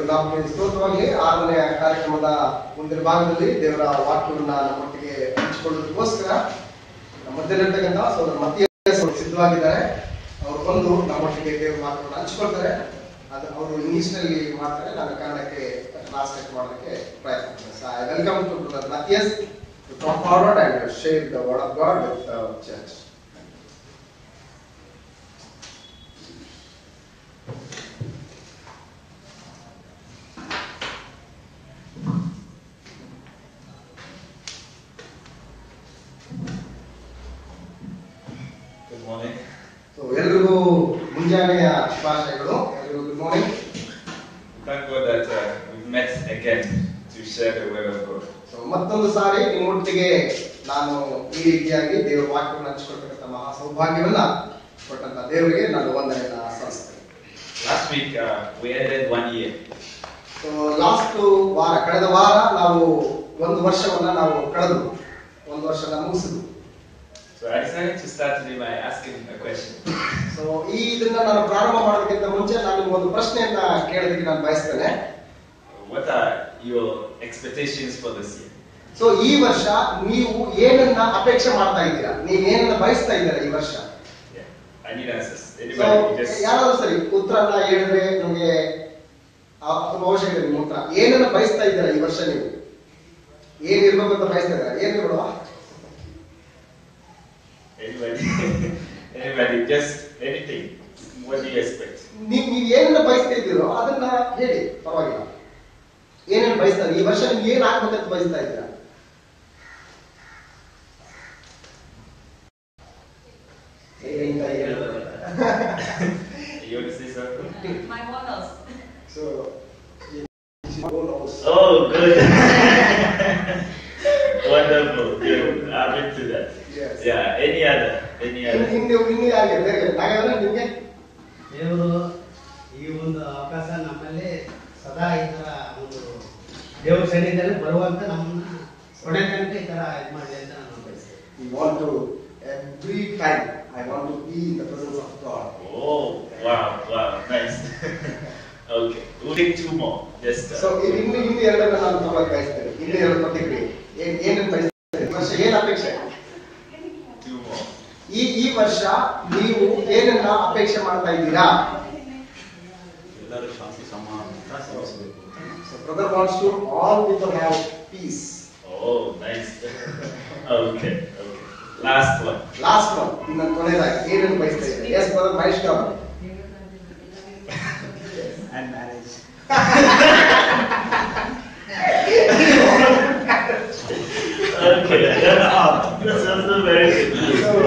ನಾಮಕ್ಕೆ ಸ್ತೋತ್ರವಾಗಲಿ. 6ನೇ ಕಾರ್ಯಕ್ರಮದ ಮುಂದಿನ ಭಾಗದಲ್ಲಿ ದೇವರ ವಾಕ್ಯವನ್ನ ನಮ್ಮೊಟ್ಟಿಗೆ ಹಂಚಿಕೊಳ್ಳೋದಕ್ಕೋಸ್ಕರ ಮಧ್ಯದಲ್ಲಿರ್ತಕ್ಕಂಥ ಸೋದರ ಮತ್ತಿಯಾಸ್ ಅವರು ಸಿದ್ಧವಾಗಿದ್ದಾರೆ. ಅವರು ಬಂದು ನಮ್ಮೊಟ್ಟಿಗೆ ದೇವರ ವಾಕ್ಯವನ್ನು ಹಂಚಿಕೊಳ್ತಾರೆ. ಅದು ಅವರು ಇಂಗ್ಲಿಷ್ ನಲ್ಲಿ ಮಾಡ್ತಾರೆ, ನಾನು ಕನ್ನಡಕ್ಕೆ ಟ್ರಾನ್ಸ್ಲೇಟ್ ಮಾಡೋದಕ್ಕೆ ಪ್ರಯತ್ನ ಮಾಡ್ತೀನಿ. So I welcome to Brother Matthias to come forward and share the word of God with the church. Good morning. So ಎಲ್ಲರಿಗೂ ಮುಂಜಾನೆಯ ಶುಭಾಶಯಗಳು. ಎಲ್ಲರಿಗೂ good morning. Thank God that we've met again to share the word of God. So ಮತ್ತೊಂದು ಸಾರಿ ನಿಮ್ಮೊಟ್ಟಿಗೆ ನಾನು ಈ ರೀತಿಯಾಗಿ ದೇವರ ವಾಕ್ಯವನ್ನು ಹಂಚಿಕೊಳ್ತಕ್ಕಂಥ ಮಹಾ ಸೌಭಾಗ್ಯವನ್ನ ಕೊಟ್ಟಂತ ದೇವರಿಗೆ ನಾನು ವಂದನೆಯನ್ನ ಸಲ್ಲಿಸ್ತೇನೆ. Last week we ended 1 year. So ಕಳೆದ ವಾರ ನಾವು ಒಂದು ವರ್ಷವನ್ನ ಕಳೆದು ಒಂದು ವರ್ಷನ ಮುಗಿಸಿದ್ವು. So I decided to start today by asking a question. So ಇದನ್ನ ನಾನು ಪ್ರಾರಂಭ ಮಾಡೋದಕ್ಕಿಂತ ಮುಂಚೆ ನಾನು ನಿಮ್ಗೆ ಒಂದು ಪ್ರಶ್ನೆಯನ್ನ ಕೇಳೋದಕ್ಕೆ ನಾನು ಬಯಸ್ತೇನೆ. What are your expectations for this year? So ಈ ವರ್ಷ ನೀವು ಏನನ್ನ ಅಪೇಕ್ಷೆ ಮಾಡ್ತಾ ಇದ್ದೀರಾ? ನೀವು ಏನನ್ನ ಬಯಸ್ತಾ ಇದ್ದೀರಾ ಈ ವರ್ಷ? I need answers. Anybody just ಯಾರಾದ್ರೂ ಸರಿ ಉತ್ತರನ ಹೇಳಿದ್ರೆ ನಮಗೆ ಅವಶ್ಯಕ ಇದೆ. ನಿಮ್ಮ ಉತ್ತರ ಏನನ್ನ ಬಯಸ್ತಾ ಇದ್ದೀರಾ ಈ ವರ್ಷ? ನೀವು ಏನಿರ್ಬೇಕು ಅಂತ ಬಯಸ್ತಾ ಇದ್ದೀರಾ? ಏನ್ ಬಿಡುವ? Anybody, just anything. What do you expect? ನೀವು ಏನನ್ನ ಬಯಸ್ತಾ ಇದ್ದೀರೋ ಅದನ್ನ ಹೇಳಿ, ಪರವಾಗಿಲ್ಲ. ಏನೇನು ಬಯಸ್ತಾ ಈ ವರ್ಷ ನಿಮ್ಗೆ ಏನ್ ಆಗ್ಬೇಕಂತ ಬಯಸ್ತಾ ಇದ್ದೀರಾ? You want to say something? My models. So, Oh, good. Wonderful. Yeah, I've been to that. Yes. Yeah. Any other? ಇನ್ನು ಯಾರಿಗೆ ನಾಗೇಂದ್ರ ನಿಮ್ಗೆ? ದೇವರು ಈ ಒಂದು ಅವಕಾಶ ನಮ್ಮಲ್ಲಿ ಸದಾ ಈ ತರ ಒಂದು ದೇವ್ರ ಸನ್ನಿಧಿಯಲ್ಲಿ ಬರುವಂತ ನಮ್ಮನ್ನ ಕೊನೆ ತನಕ ಈ ತರ ಇದು ಮಾಡಲಿ ಅಂತ ನಾನು ಬಯಸ್ತೇನೆ. We want to every time I want to be in the presence of God. Oh, wow, nice. Okay, we'll take 2 more. Just. So ಇನ್ನು ಎರಡನ್ನ ನಾನು ತಗೊಳ್ಳೋಕೆ ಬಯಸ್ತೇನೆ. ಇನ್ನು ಎರಡು ಪ್ರತಿಕ್ರಿಯೆ ಏನೇನು ಬಯಸ್ತೇನೆ? ಈ ವರ್ಷ ಏನು ಅಪೇಕ್ಷೆ? 2 more. ಈ ವರ್ಷ ನೀವು ಏನನ್ನ ಅಪೇಕ್ಷೆ ಮಾಡ್ತಾ ಇದ್ದೀರಾ? ಎಲ್ಲರೂ ಶಾಂತಿ ಸಮಾಧಾನ ಸೇವಿಸಬೇಕು. So brother wants to all people have peace. Oh, nice. Okay. Last one. ಇನ್ನು ಕೊನೆಯದಾಗಿ ಏನನ್ನು ಬಯಸ್ತಾ ಇದ್ದೀರಾ? Yes brother Mahesh Gaur. And marriage. Okay, that's also very good.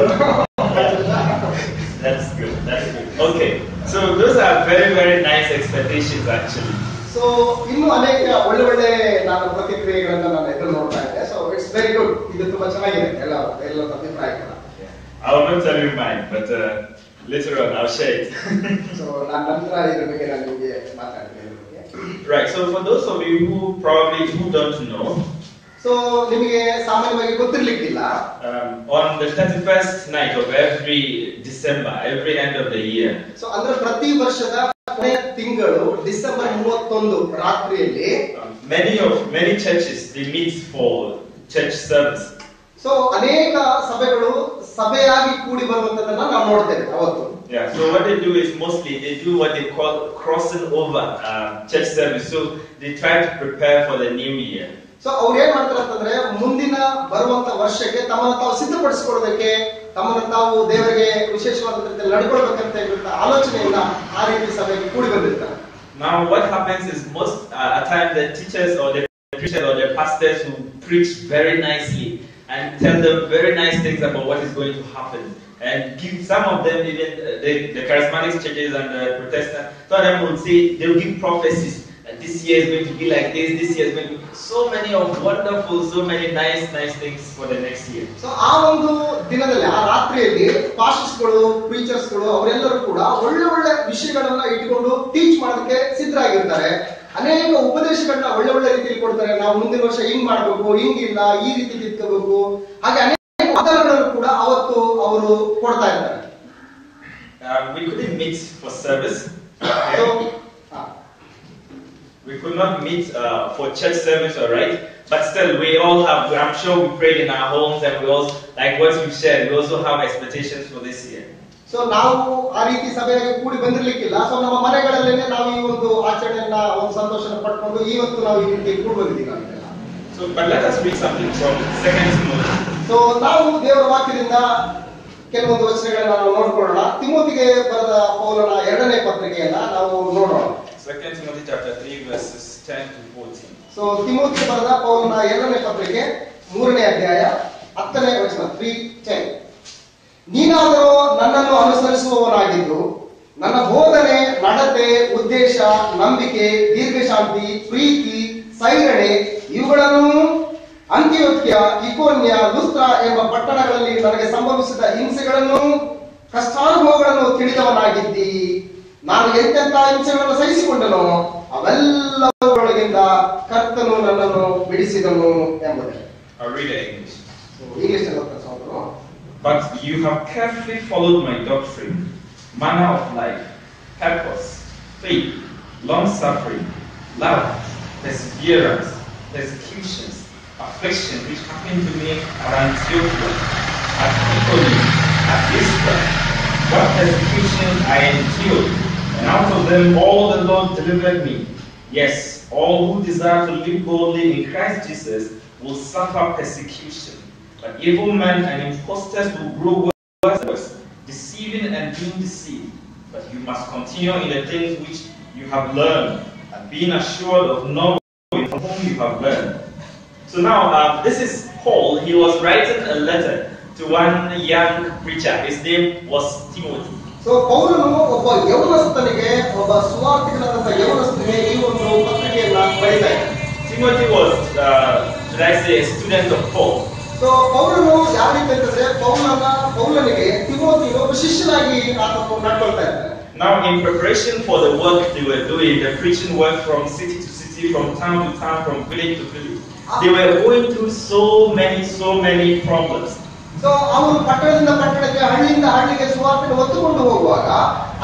That's good. Okay, so those are very nice expectations actually. So ಇನ್ನು ಅನೇಕ ಒಳ್ಳೆ ನಾನು ಪ್ರತಿಕ್ರಿಯೆಗಳನ್ನ ನಾನು ಎದುರು ನೋಡ್ತಾ ಇದ್ದೆ. So it's very good. ಇದು ತುಂಬಾ ಚೆನ್ನಾಗಿದೆ. ಎಲ್ಲ ಅಭಿಪ್ರಾಯಗಳು. I will not tell you mine, but later on I'll share it. So ನಾನು ನಂತರ ಇದ್ರ ಬಗ್ಗೆ ನಾನು ನಿಮಗೆ ಮಾತಾಡ್ತೀನಿ. Right. So for those of you who don't know, so ನಿಮಗೆ ಸಾಮಾನ್ಯವಾಗಿ ಗೊತ್ತಿರ್ಲಿಕ್ಕಿಲ್ಲ, on the 31st night of every December, every end of the year. So ಅಂದ್ರೆ ಪ್ರತಿ ವರ್ಷದ ಕೊನೆಯ ತಿಂಗಳು ಡಿಸೆಂಬರ್ 31 ರಾತ್ರಿಯಲ್ಲಿ many churches they meet for church service. So ಅನೇಕ ಸಭೆಗಳು ಸಭೆಯಾಗಿ ಕೂಡಿ ಬರುವಂತದನ್ನ ನಾವು ನೋಡ್ತೇವೆ ಅವತ್ತು. Yeah, so what they do is mostly they do what they call crossing over church service. So they try to prepare for the new year. So ಅವ್ರು ಏನ್ ಮಾಡ್ತಾರೆ ಅಂತಂದ್ರೆ ಮುಂದಿನ ಬರುವಂತ ವರ್ಷಕ್ಕೆ ತಮ್ಮನ್ನು ತಾವು ಸಿದ್ಧಪಡಿಸಿಕೊಳ್ಳೋದಕ್ಕೆ, ತಮ್ಮನ್ನು ತಾವು ದೇವರಿಗೆ ವಿಶೇಷವಾದ ರೀತಿಯಲ್ಲಿ ನಡ್ಕೊಳ್ಬೇಕಂತ ಇರುವಂತ ಆಲೋಚನೆಯಿಂದ ಆ ರೀತಿ ಸಭೆಗೆ ಕೂಡಿ ಬಂದಿರ್ತಾರೆ. Now what happens is most at times the teachers or the preachers or the pastors who preach very nicely and tell them very nice things about what is going to happen, and give some of them even the charismatic churches and the Protestant, some of them will say they will give prophecies. This year is going to be like this year is going to be so many nice things for the next year. So ಆ ಒಂದು ದಿನದಲ್ಲಿ ಆ ರಾತ್ರಿಯಲ್ಲಿ ಪಾಸ್ಟರ್ಸ್ಗಳು, ಪ್ರೀಚರ್ಸ್ಗಳು ಅವರೆಲ್ಲರೂ ಕೂಡ ಒಳ್ಳೆ ವಿಷಯಗಳನ್ನ ಇಟ್ಕೊಂಡು ಟೀಚ್ ಮಾಡೋದಕ್ಕೆ ಸಿದ್ಧರಾಗಿರ್ತಾರೆ. ಅನೇಕ ಉಪದೇಶಗಳನ್ನ ಒಳ್ಳೆ ರೀತಿಯಲ್ಲಿ ಕೊಡ್ತಾರೆ. ನಾವು ಮುಂದಿನ ವರ್ಷ ಹಿಂಗ್ ಮಾಡ್ಬೇಕು, ಹಿಂಗಿಲ್ಲ, ಈ ರೀತಿ ತಿಳ್ಕೋಬೇಕು, ಹಾಗೆ ಅನೇಕ ವಾಗ್ದಾನಗಳನ್ನು ಕೂಡ ಅವತ್ತು ಅವರು ಕೊಡ್ತಾ ಇರ್ತಾರೆ. We couldn't meet for service. So, We could not meet for church service, alright? But still, we all have, I'm sure we prayed in our homes and we also, like what you shared, we also have expectations for this year. So ನಾವು ಆ ರೀತಿ ಸಭೆಗೆ ಕೂಡಿ ಬಂದಿರ್ಲಿಕ್ಕಿಲ್ಲ. So ನಮ್ಮ ಮನೆಗಳಲ್ಲೇನೆ ನಾವು ಈ ಒಂದು ಆಚರಣೆಯನ್ನ ಒಂದು ಸಂತೋಷನ ಪಡ್ಕೊಂಡು ಇವತ್ತು ನಾವು ಈ ರೀತಿ ಕೂಡಿ ಬಂದಿದ್ದೀವಿ ನಾವೆಲ್ಲ. So, but let us read something from 2 Timothy. So ನಾವು ದೇವರ ವಾಕ್ಯದಿಂದ ಕೆಲವೊಂದು ವಚನಗಳನ್ನ ನಾವು ನೋಡ್ಕೊಳ್ಳೋಣ. ತಿಮೋತಿಗೆ ಬರೆದ ಪೌಲನ 2ನೇ ಪತ್ರಿಕೆಯನ್ನ ನಾವು ನೋಡೋಣ. 2 Timothy chapter 3 verses 10 to 14. So ತಿಮೋತಿಗೆ ಬರೆದ ಪೌಲನ 2ನೇ ಪತ್ರಿಕೆ 3ನೇ ಅಧ್ಯಾಯ 10ನೇ ವಚನ 3:10. ನೀನಾದರೂ ನನ್ನನ್ನು ಅನುಸರಿಸುವವನಾಗಿದ್ದು ನನ್ನ ಬೋಧನೆ, ನಡತೆ, ಉದ್ದೇಶ, ನಂಬಿಕೆ, ದೀರ್ಘಶಾಂತಿ, ಪ್ರೀತಿ, ಸೈರಣೆ ಇವುಗಳನ್ನು ಅಂತಿಯೋಕ್ಯ, ಇಕೋನ್ಯ, ಲುಸ್ತ್ರ ಎಂಬ ಪಟ್ಟಣಗಳಲ್ಲಿ ನನಗೆ ಸಂಭವಿಸಿದ ಹಿಂಸೆಗಳನ್ನು, ಕಷ್ಟಾನುಭವಗಳನ್ನು ತಿಳಿದವನಾಗಿದ್ದಿ. ನಾನು ಎಂತೆಂಥ ಹಿಂಸೆಗಳನ್ನು ಸಹಿಸಿಕೊಂಡನೋ ಅವೆಲ್ಲವುಗಳಿಂದ ಕರ್ತನು ನನ್ನನ್ನು ಬಿಡಿಸಿದನು ಎಂಬುದೇ. I'll read it in English. English ಸಹೋದರರು. But you have carefully followed my doctrine, manner of life, purpose, faith, long-suffering, love, perseverance, persecutions, affliction which happened to me at Antioch, at Iconium, at Lystra. What persecutions I endured, and out of them all the Lord delivered me. Yes, all who desire to live boldly in Christ Jesus will suffer persecution. But evil men and impostors will grow worse and worse, deceiving and being deceived. But you must continue in the things which you have learned, and being assured of knowing from whom you have learned. So now, this is Paul. He was writing a letter to one young preacher. His name was Timothy. So ಪೌಲನು ಒಬ್ಬ ಯೌವನಸ್ಥನಿಗೆ, ಒಬ್ಬ ಸುವಾರ್ತಿಕನಾದಂಥ ಯೌವನಸ್ಥನಿಗೆ ಈ ಒಂದು ಪತ್ರಿಕೆಯನ್ನ ಬರೀತಾ ಇದ್ದಾನೆ. Timothy was, should I say, a student of Paul. So ಪೌಲನು ಯಾವ ರೀತಿ ಅಂತಂದ್ರೆ ಪೌಲನಿಗೆ ತಿಮೋತಿಯು ಒಬ್ಬ ಶಿಷ್ಯನಾಗಿ ಆತನು ನಡ್ಕೊಳ್ತಾ ಇದ್ದಾನೆ. Now, in preparation for the work they were doing, the preaching work from city to city, from town to town, from village to village, they were going through so many problems. So ಅವರು ಪಟ್ಟಣದಿಂದ ಪಟ್ಟಣಕ್ಕೆ, ಹಳ್ಳಿಯಿಂದ ಹಳ್ಳಿಗೆ ಸುವಾರ್ತೆಯನ್ನು ಹೊತ್ತುಕೊಂಡು ಹೋಗುವಾಗ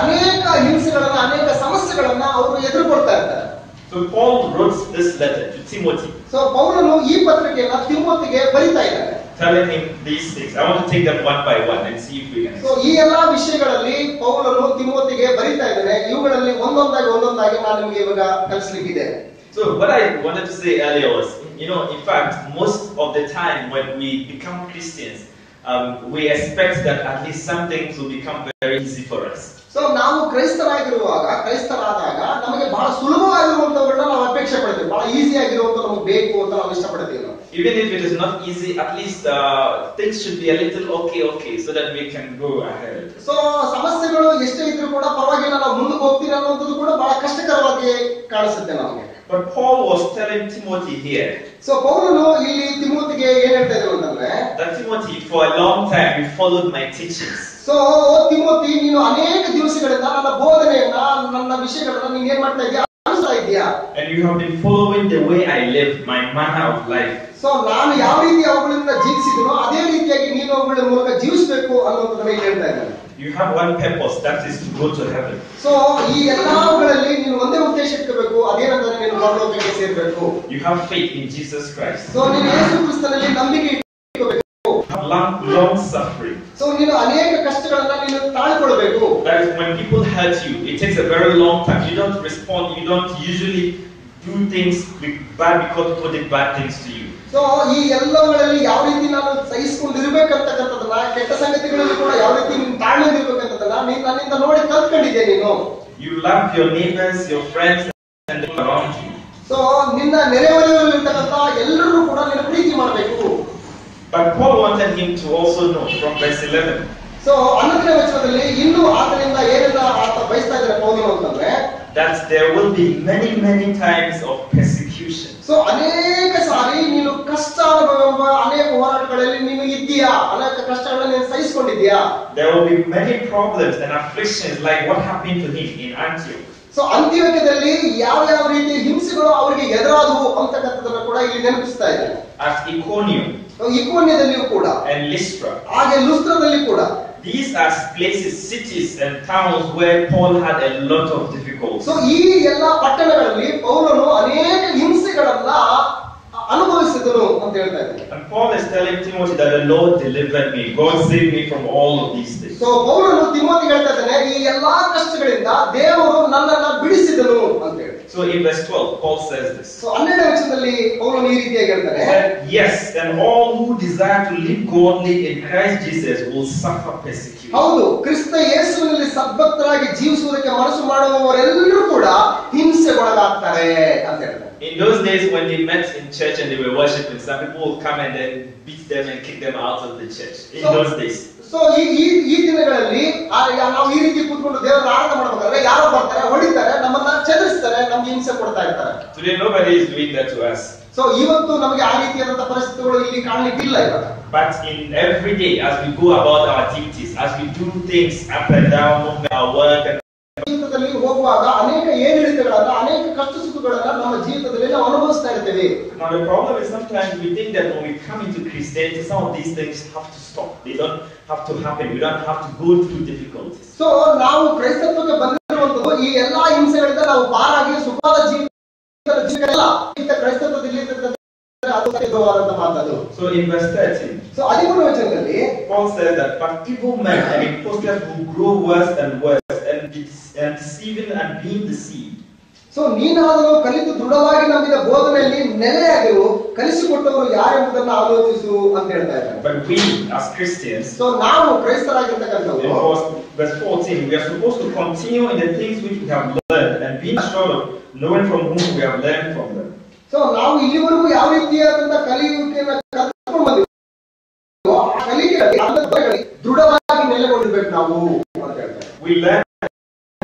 ಅನೇಕ ಹಿಂಸೆಗಳನ್ನ, ಅನೇಕ ಸಮಸ್ಯೆಗಳನ್ನ ಅವರು ಎದುರುಕೊಳ್ತಾ ಇದ್ದಾರೆ. So Paul wrote this letter to Timothy. So ಪೌಲನು ಈ ಪತ್ರಿಕೆಯನ್ನ ತಿಮೋತಿಗೆ ಬರೀತಾ ಇದ್ದಾನೆ, telling him these things. I want to take them one by one and see if we can. So ಈ ಎಲ್ಲಾ ವಿಷಯಗಳಲ್ಲಿ ಪೌಲನು ತಿಮೋತಿಗೆ ಬರೀತಾ ಇದ್ದಾನೆ. ಇವುಗಳಲ್ಲಿ ಒಂದೊಂದಾಗಿ ನಾನು ನಿಮಗೆ ಇವಾಗ ಕಲಿಸಲಿಕ್ಕಿದೆ. So what I wanted to say earlier was, in fact, most of the time when we become Christians, we expect that at least some things will become very easy for us. So ನಾವು ಕ್ರೈಸ್ತರಾದಾಗ ನಮಗೆ ಬಹಳ ಸುಲಭವಾಗಿರುವಂತವುಗಳನ್ನ ನಾವು ಅಪೇಕ್ಷೆ ಪಡ್ತೇವೆ. ಬಹಳ easy ಆಗಿರುವಂತ ನಮಗೆ ಬೇಕು ಅಂತ ನಾವು ಇಷ್ಟಪಡ್ತೇವೆ. Even if it is not easy, at least things should be a little okay, so that we can go ahead. So ಸಮಸ್ಯೆಗಳು ಎಷ್ಟೇ ಇದ್ರೂ ಕೂಡ ಪರವಾಗಿಲ್ಲ, ನಾವು ಮುಂದಕ್ಕೆ ಹೋಗ್ತೀವಿ ಅನ್ನುವಂಥದ್ದು ಕೂಡ ಬಹಳ ಕಷ್ಟಕರವಾಗಿ ಕಾಣಿಸುತ್ತೆ ನಮಗೆ. But Paul was telling Timothy here. So ಪೌಲನು ಇಲ್ಲಿ ತಿಮೋತಿಗೆ ಏನ್ ಹೇಳ್ತಾ ಇದ್ರು ಅಂತಂದ್ರೆ, that Timothy, for a long time you followed my teachings. So Timothy, ನೀನು ಅನೇಕ ದಿವಸಗಳಿಂದ ನನ್ನ ಬೋಧನೆಯನ್ನ, ನನ್ನ ವಿಷಯಗಳನ್ನ ನೀನು ಏನ್ ಮಾಡ್ತಾ ಇದೀಯಾ, ಅನುಸರಿಸ್ತಾ ಇದೀಯಾ. And you have been following the way I live, my manner of life. So ನಾನು ಯಾವ ರೀತಿ ಅವುಗಳಿಂದ ಜೀವಿಸಿದನೋ ಅದೇ ರೀತಿಯಾಗಿ ನೀನು ಅವುಗಳ ಮೂಲಕ ಜೀವಿಸಬೇಕು ಅನ್ನೋದನ್ನ ಇಲ್ಲಿ ಹೇಳ್ತಾ ಇದ್ದಾನೆ. You have one purpose, that is to go to heaven. So ಈ ಎಲ್ಲವುಗಳಲ್ಲಿ ನೀನು ಒಂದೇ ಉದ್ದೇಶ ಇಟ್ಕೋಬೇಕು, ಅದೇನಂದ್ರೆ ನೀನು ಪರಲೋಕಕ್ಕೆ ಸೇರಬೇಕು. You have faith in Jesus Christ. So ನೀನು ಯೇಸು ಕ್ರಿಸ್ತನಲ್ಲಿ ನಂಬಿಕೆ ಇಟ್ಕೋಬೇಕು. You have long suffering. So ನೀನು ಅನೇಕ ಕಷ್ಟಗಳನ್ನ ನೀನು ತಾಳ್ಕೊಳ್ಬೇಕು. That is, when people hurt you, it takes a very long time. You don't respond. You don't usually do things bad because people did bad things to you. So ಈ ಎಲ್ಲವುಗಳಲ್ಲಿ ಯಾವ ರೀತಿ ನಾನು ಸಹಿಸಿಕೊಂಡಿರ್ಬೇಕಂತಕ್ಕಂಥದ್ದನ್ನ, ಕೆಟ್ಟ ಸಂಗತಿಗಳಲ್ಲಿ ಕೂಡ ಯಾವ ರೀತಿ ನೀನು ತಾಳ್ಮೆಗಿರ್ಬೇಕಂತದನ್ನ ನೀನು ನನ್ನಿಂದ ನೋಡಿ ಕಲ್ತ್ಕೊಂಡಿದ್ದೆ ನೀನು. You love your neighbors, your friends, and people around you. So ನಿನ್ನ ನೆರೆಹೊರೆಯಲ್ಲಿರ್ತಕ್ಕಂಥ ಎಲ್ಲರೂ ಕೂಡ ನೀನು ಪ್ರೀತಿ ಮಾಡಬೇಕು. But Paul wanted him to also know from verse 11. So 11ನೇ ವಚನದಲ್ಲಿ ಇನ್ನೂ ಆತನಿಂದ ಏನೆಲ್ಲ ಆತ ಬಯಸ್ತಾ ಇದ್ದಾರೆ ಪೌಲನು ಅಂತಂದ್ರೆ, that there will be many times of persecution. So ಅನೇಕ ಸಾರಿ ನೀನು ಕಷ್ಟ ಅನುಭವ, ಅನೇಕ ಹೋರಾಟಗಳಲ್ಲಿ ನೀನು ಇದ್ದೀಯಾ, ಅನೇಕ ಕಷ್ಟಗಳನ್ನು ನೀನು ಸಹಿಸಿಕೊಂಡಿದ್ದೀಯಾ. There will be many problems and afflictions like what happened to him in Antioch. So ಅಂತ್ಯೋಕ್ಯದಲ್ಲಿ ಯಾವ ರೀತಿ ಹಿಂಸೆಗಳು ಅವರಿಗೆ ಎದುರಾದವು ಅಂತಕ್ಕಂಥದ್ದನ್ನ ಕೂಡ ಇಲ್ಲಿ ನೆನಪಿಸ್ತಾ ಇದ್ದಾರೆ. At Iconium, ಇಕೋನ್ಯದಲ್ಲಿಯೂ ಕೂಡ, and Lystra, ಹಾಗೆ ಲುಸ್ತ್ರದಲ್ಲಿ ಕೂಡ. these are places, cities and towns where Paul had a lot of difficulties. So ಈ ಎಲ್ಲಾ ಪಟ್ಟಣಗಳಲ್ಲಿ ಪೌಲನು ಅನೇಕ ಹಿಂಸೆಗಳನ್ನ ಅನುಭವಿಸಿದನು ಅಂತ ಹೇಳ್ತಾ ಇದ್ದಾನೆ. And Paul is telling Timothy that the Lord delivered me, God saved me from all of these things. So ಪೌಲನು ತಿಮೋಥಿಗೆ ಹೇಳ್ತಾ ಇದ್ದಾನೆ, ಈ ಎಲ್ಲಾ ಕಷ್ಟಗಳಿಂದ ದೇವರು ನನ್ನನ್ನ ಬಿಡಿಸಿದನು ಅಂತ ಹೇಳಿ. So in verse 12, Paul says this. So 12ನೇ ವಚನದಲ್ಲಿ ಪೌಲನು ಈ ರೀತಿಯಾಗಿ ಹೇಳ್ತಾನೆ, Yes, and all who desire to live godly in Christ Jesus will suffer persecution. ಹೌದು, ಕ್ರಿಸ್ತ ಯೇಸುವಿನಲ್ಲಿ ಸದ್ಭಕ್ತರಾಗಿ ಜೀವಿಸುವುದಕ್ಕೆ ಮನಸ್ಸು ಮಾಡುವವರೆಲ್ಲರೂ ಕೂಡ ಹಿಂಸೆಗೊಳಗಾಗ್ತಾರೆ ಅಂತ ಹೇಳ್ತಾರೆ. In those days when they met in church and they were worshiping, some people would come and then beat them and kick them out of the church. In those days. So ಈ ದಿನಗಳಲ್ಲಿ ನಾವು ಈ ರೀತಿ ಕೂತ್ಕೊಂಡು ದೇವರ ಆರಾಧನೆ ಮಾಡಬೇಕಾದ್ರೆ ಯಾರೋ ಬರ್ತಾರೆ, ಹೊಡಿತಾರೆ, ನಮ್ಮನ್ನ ಚದರಿಸ್ತಾರೆ, ನಮ್ಗೆ ಹಿಂಸೆ ಕೊಡ್ತಾ ಇರ್ತಾರೆ. Today nobody is doing that to us. So ಇವತ್ತು ನಮಗೆ ಆ ರೀತಿಯಾದಂತಹ ಪರಿಸ್ಥಿತಿಗಳು ಇಲ್ಲಿ ಕಾಣಲಿಕ್ಕಿಲ್ಲ ಇವಾಗ. But in every day, as we go about our activities, as we do things up and down, our work and ಜೀವಿತದಲ್ಲಿ ಹೋಗುವಾಗ ಅನೇಕ ಏರಿಳಿತಗಳನ್ನ, ಅನೇಕ ಕಷ್ಟ ಸುಖಗಳನ್ನ ನಮ್ಮ ಜೀವಿತದಲ್ಲಿ ನಾವು ಅನುಭವಿಸ್ತಾ ಇರ್ತೇವೆ. now the problem is sometimes we think that when we come into Christianity, some of these things have to stop. They don't have to happen. We don't have to go through difficulties. So ನಾವು ಕ್ರೈಸ್ತತ್ವಕ್ಕೆ ಬಂದಿರುವಂತದ್ದು ಈ ಎಲ್ಲಾ ಹಿಂಸೆಗಳಿಂದ ನಾವು ಪಾರಾಗಿ ಸುಖವಾದ ಜೀವಿತ ಕ್ರೈಸ್ತತ್ವದಲ್ಲಿ ಅದು ಸತ್ಯವಾದಂತ ಮಾತದು. So in verse 13, so 13ನೇ ವಚನದಲ್ಲಿ Paul says that but evil men and impostors will grow worse and worse and deceiving and being deceived. So ನೀನಾದರೂ ಕಲಿತು ದೃಢವಾಗಿ ನಂಬಿದ ಬೋಧನೆಯಲ್ಲಿ ನೆಲೆಯಾಗಿರು, ಕಲಿಸಿಕೊಟ್ಟವರು ಯಾರೆಂಬುದನ್ನು ಆಲೋಚಿಸು ಅಂತ ಹೇಳ್ತಾ ಇದ್ದಾರೆ. But we as Christians, so ನಾವು ಕ್ರೈಸ್ತರಾಗಿರ್ತಕ್ಕಂಥವ್ರು in verse 14, we are supposed to continue in the things which we have learned and being sure of knowing from whom we have learned from them. So ನಾವು ಇಲ್ಲಿವರೆಗೂ ಯಾವ ರೀತಿಯಾದಂತಹ ಕಲಿಯುವಿಕೆಯನ್ನು ಕಲ್ತ್ಕೊಂಡು ಬಂದಿದ್ದೀವೋ ಆ ಕಲಿಕೆಯಲ್ಲಿ ದೃಢವಾಗಿ ನೆಲೆಗೊಂಡಿರ್ಬೇಕು ನಾವು ಅಂತ ಹೇಳ್ತಾರೆ. We learn